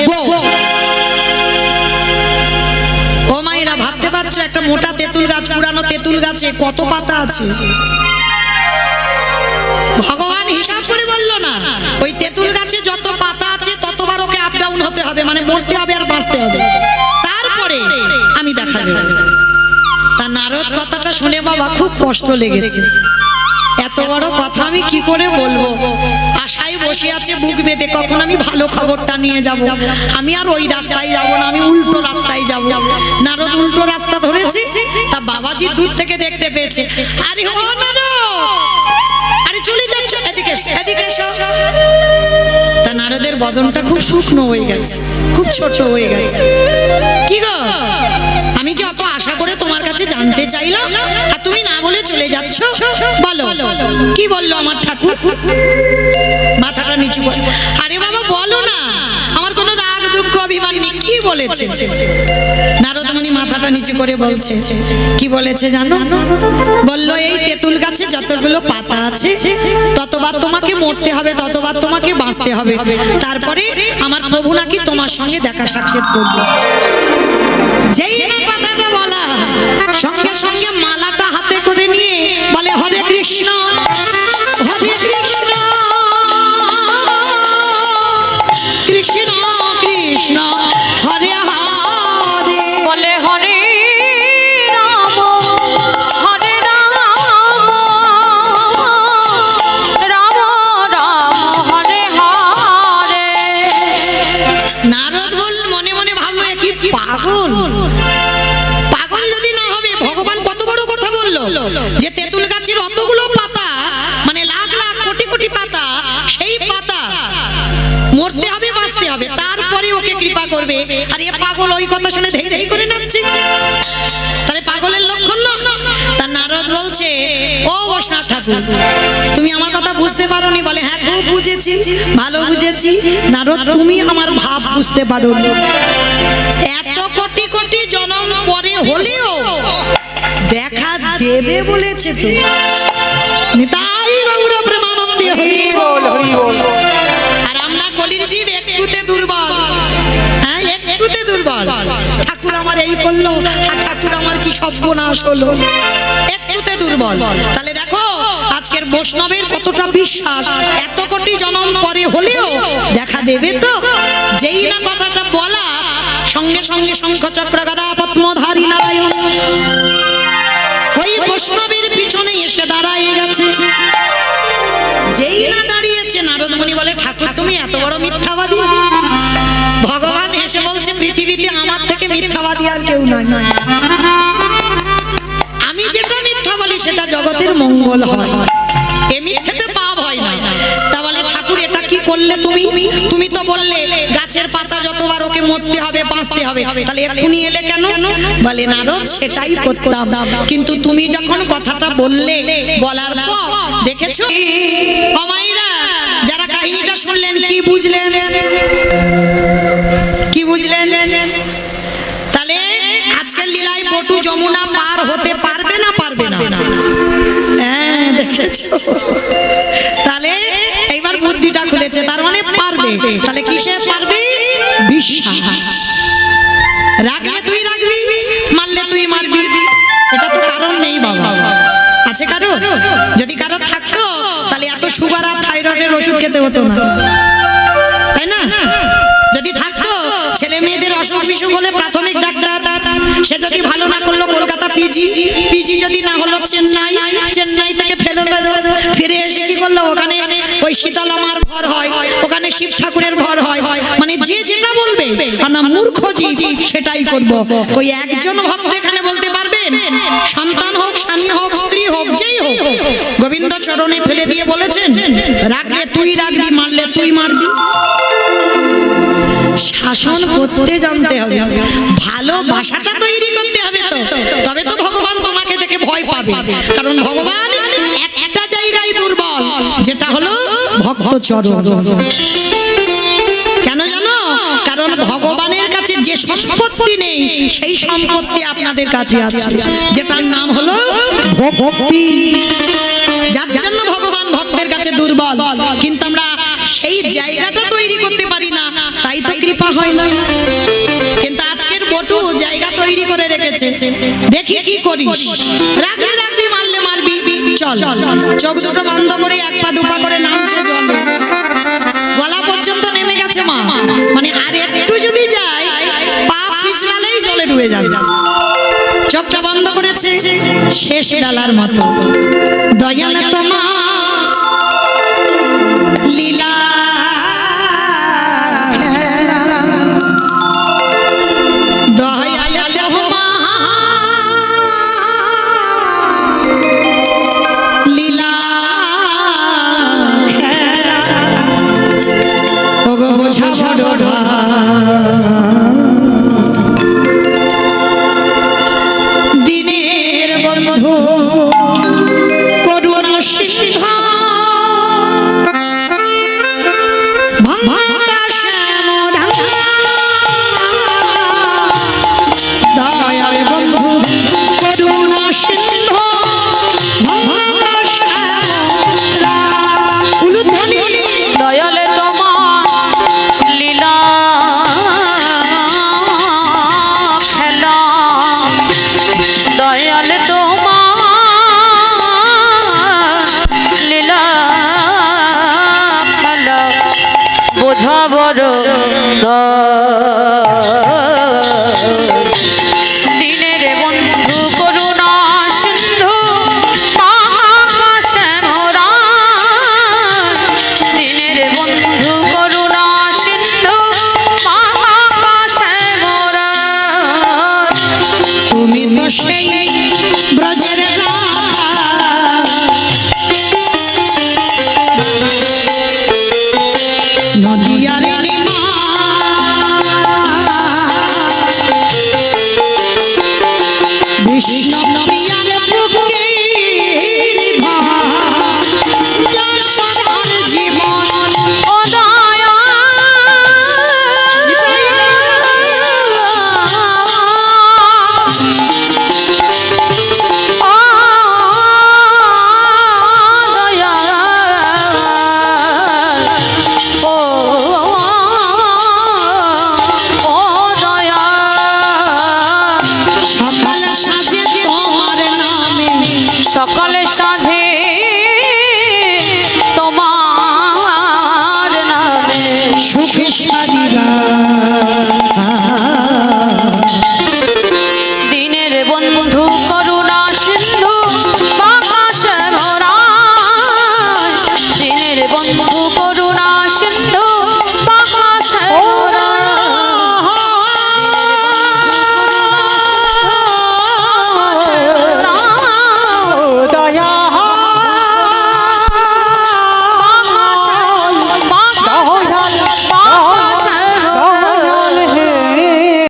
Speaker 1: ও মায়েরা ভাবতে পারছো একটা মোটা তেঁতুল গাছ, পুরানো তেঁতুল গাছে কত পাতা আছে? ভগবান হিসাব করে বললো না ওই তেঁতুল গাছে যত পাতা আছে ততবার ওকে আপ ডাউন হতে হবে, মানে মরতে হবে আর বাঁচতে হবে, তারপরে আমি দেখা দেব। তা নারদ কথাটা শুনে বাবা খুব কষ্ট লেগেছে, এত বড় কথা আমি কি করে বলবো, আশায় বসে আছে বুক বেঁধে কখন আমি ভালো খবরটা নিয়ে যাব। আমি আর ওই রাস্তায় যাব না, আমি উল্টো রাস্তায় যাব। নারদ উল্টো রাস্তা ধরেছে, তা বাবাজি দূর থেকে দেখতে পেয়েছে, আরে ও নারদ, আরে চলে যাচ্ছ, এদিকে এদিকে এসো। তা নারদের বদনটা খুব শুকনো হয়ে গেছে, খুব ছোট হয়ে গেছে। কি গো, আমি যে অত আশা করে তোমার কাছে জানতে চাইলাম আর তুমি না বলে চলে যাচ্ছ, বলো কি বললো আমার ঠাকুর? মাথাটা নিচু করে, আরে বাবা বলো না, আমার কোনো রাগ দুঃখ অভিমান নেই, কি বলেছে? নারদ মুনি মাথাটা নিচু করে বলছে, কি বলেছে জানো? বললো এই তেঁতুল গাছে যতগুলো পাতা আছে ততবার তোমাকে মরতে হবে, ততবার তোমাকে বাঁচতে হবে, তারপরে আমার প্রভু নাকি তোমার সঙ্গে দেখা সাক্ষাৎ করবে। যেই না কথাটা বলা সঙ্গে সঙ্গে মালাটা হাতে করে নিয়ে বলে হরে কৃষ্ণ হরে কৃষ্ণ কৃষ্ণ কৃষ্ণ হরে হরে,
Speaker 3: বলে হরে রাম হরে রাম রাম রাম হরে হরে।
Speaker 1: নারদ বল মনে মনে ভাবলো কি পাগল, পাগল যদি না হবে ভগবান কত বড় কথা বললো যে তেঁতুল গাছের অতগুলো পাতা, মানে লাখ লাখ কোটি কোটি পাতা, সেই পাতা মরতে হবে বাঁচতে হবে, তারপরে ওকে কৃপা করবে। আর এ পাগল ওই কথা শুনে ধেই ধেই করে নাচছে, তাহলে পাগলের লক্ষণ না। তা নারদ বলছে ও বৈষ্ণব ঠাকুর তুমি আমার কথা বুঝতে পারোনি? বলে হ্যাঁ খুব বুঝেছি, ভালো বুঝেছি। নারদ তুমি আমার ভাব বুঝতে পারোনি, এত কোটি কোটি জনম জনম পরে হলেও দেখা দেবে বলেছে তো। নিতাই গৌর প্রেমানন্দে হরি
Speaker 2: বল হরি বল।
Speaker 1: আর আমরা কলির জীব একটুতে দুর্বল, হ্যাঁ একটুতে দুর্বল। ঠাকুর আমার এই করলো, আর ঠাকুর আমার কি সর্বনাশ হলো, একটুতে দুর্বল। তাহলে দেখো আজকের বৈষ্ণবের কতটা বিশ্বাস, এত কোটি জনম পরে হলেও দেখা দেবে তো। যেই না কথাটা বলা সঙ্গে সঙ্গে শঙ্খ চক্র গদা পদ্মধারী নারায়ণ ওই বৈষ্ণবের পিছনে এসে দাঁড়ায় গেছে। যেই না দাঁড়িয়েছে নারদ মুনি বলে ঠাকুর তুমি এত বড় মিথ্যাবাদী। ভগবান হেসে বলছে পৃথিবীতে আমার থেকে মিথ্যাবাদী আর কেউ নয়। আমি যেটা মিথ্যা বলি সেটা জগতের মঙ্গল হয়, এ মিথ্যেতে পাপ হয় না। তা বলে ঠাকুর এটা কি করলে তুমি? তুমি তো বললে গাছের পাতা যতবার ওকে মরতে হবে বাঁচতে হবে, তাহলে এক্ষুনি এলে কেন? বলে নারদ সেটাই করতাম, কিন্তু তুমি যখন কথাটা বললে, বলার পর দেখেছো ও মায়েরা যারা কাহিনীটা শুনলেন কি বুঝলেন? কি বুঝলেন? তাহলে আজকের লীলায় বটু যমুনা পার হতে পারবে না পারবে না? হ্যাঁ দেখেছো? তাহলে এইবার বুদ্ধিটা খুলেছে, তার মানে পারবে। তাহলে কিসে পারবে? বিশ্বাস। রাগলে তুই রাগবি, মারলে তুই মারবি, এটা তো কারণ নেই বাবা। আছে কারো? যদি কারো থাকতো তাহলে এত সুগার আর থাইরয়েডের ওষুধ খেতে হতো না, তাই না? যদি থাকতো ছেলে মেয়েদের অসুখ বিসুখ হলে প্রাথমিক ডাক্তার, সে যদি ভালো না করলো কলকাতা পিজি, পিজি যদি না হলো চেন্নাই, চেন্নাই থেকে ফিরে এসে কি করলো ওখানে ওই শীতলামার ভর হয়, ওখানে শিব ঠাকুরের ভর হয়। মানে যে যেটা বলবে না মূর্খ জীব সেটাই করব। ওই একজন ভক্ত এখানে বলতে পারবেন সন্তান হোক স্বামী হোক স্ত্রী হোক যেই হোক গোবিন্দ চরণে ফেলে দিয়ে বলেছেন রাগলে তুই রাগবি, মারলে তুই মারবি। শাসন করতে জানতে হবে, ভালোবাসাটা তৈরি করতে হবে তো, তবে তো ভগবান তোমাকে দেখে ভয় পাবে। কারণ ভগবান একটা জায়গায় দুর্বল, যেটা হলো ভক্ত চরণ। কেন জানো? কারণ ভগবানের কাছে যে সম্পত্তি নেই সেই সম্পত্তি আপনাদের কাছে আছে, যেটার নাম হলো ভক্তি। যার জন্য ভগবান ভক্তের কাছে দুর্বল, কিন্তু আমরা সেই জায়গাটা তৈরি করতে পারি না, তাই তো কৃপা হয় না। কিন্তু আজকের বটু জায়গা তৈরি করে রেখেছে, দেখি কি করিস। রাগলে রাগবি, মারলে মারবি, চল। চোখ দুটো বন্ধ করে এক পা দুপা করে নামছে জলে, গলা পর্যন্ত নেমে গেছে মা। মানে আর একটু যদি যায় পা পিছলালেই জলে ডুবে যাবে। চোখটা বন্ধ করেছে শেষ বেলার মতো। দয়াল তোমার লীলা দয়াল লীলা ওগো বোঝা বড় দিনের বন্ধু করুণা সিংহ ভাঙা শ্যামরা দয়াল বন্ধু করুণা সিংহ ভাঙা শ্যামরা উলুধ্বনি
Speaker 3: দয়ালে তোমার লীলা খেলা, দয়ালে তোমার লীলা খেলা বোঝা বড় দিনের বন্ধু করুণা সিন্ধু আকাশে মোরা, দিনের বন্ধু করুণা সিন্ধু আকাশে মোরা।
Speaker 1: তুমি তো সেই ব্রজের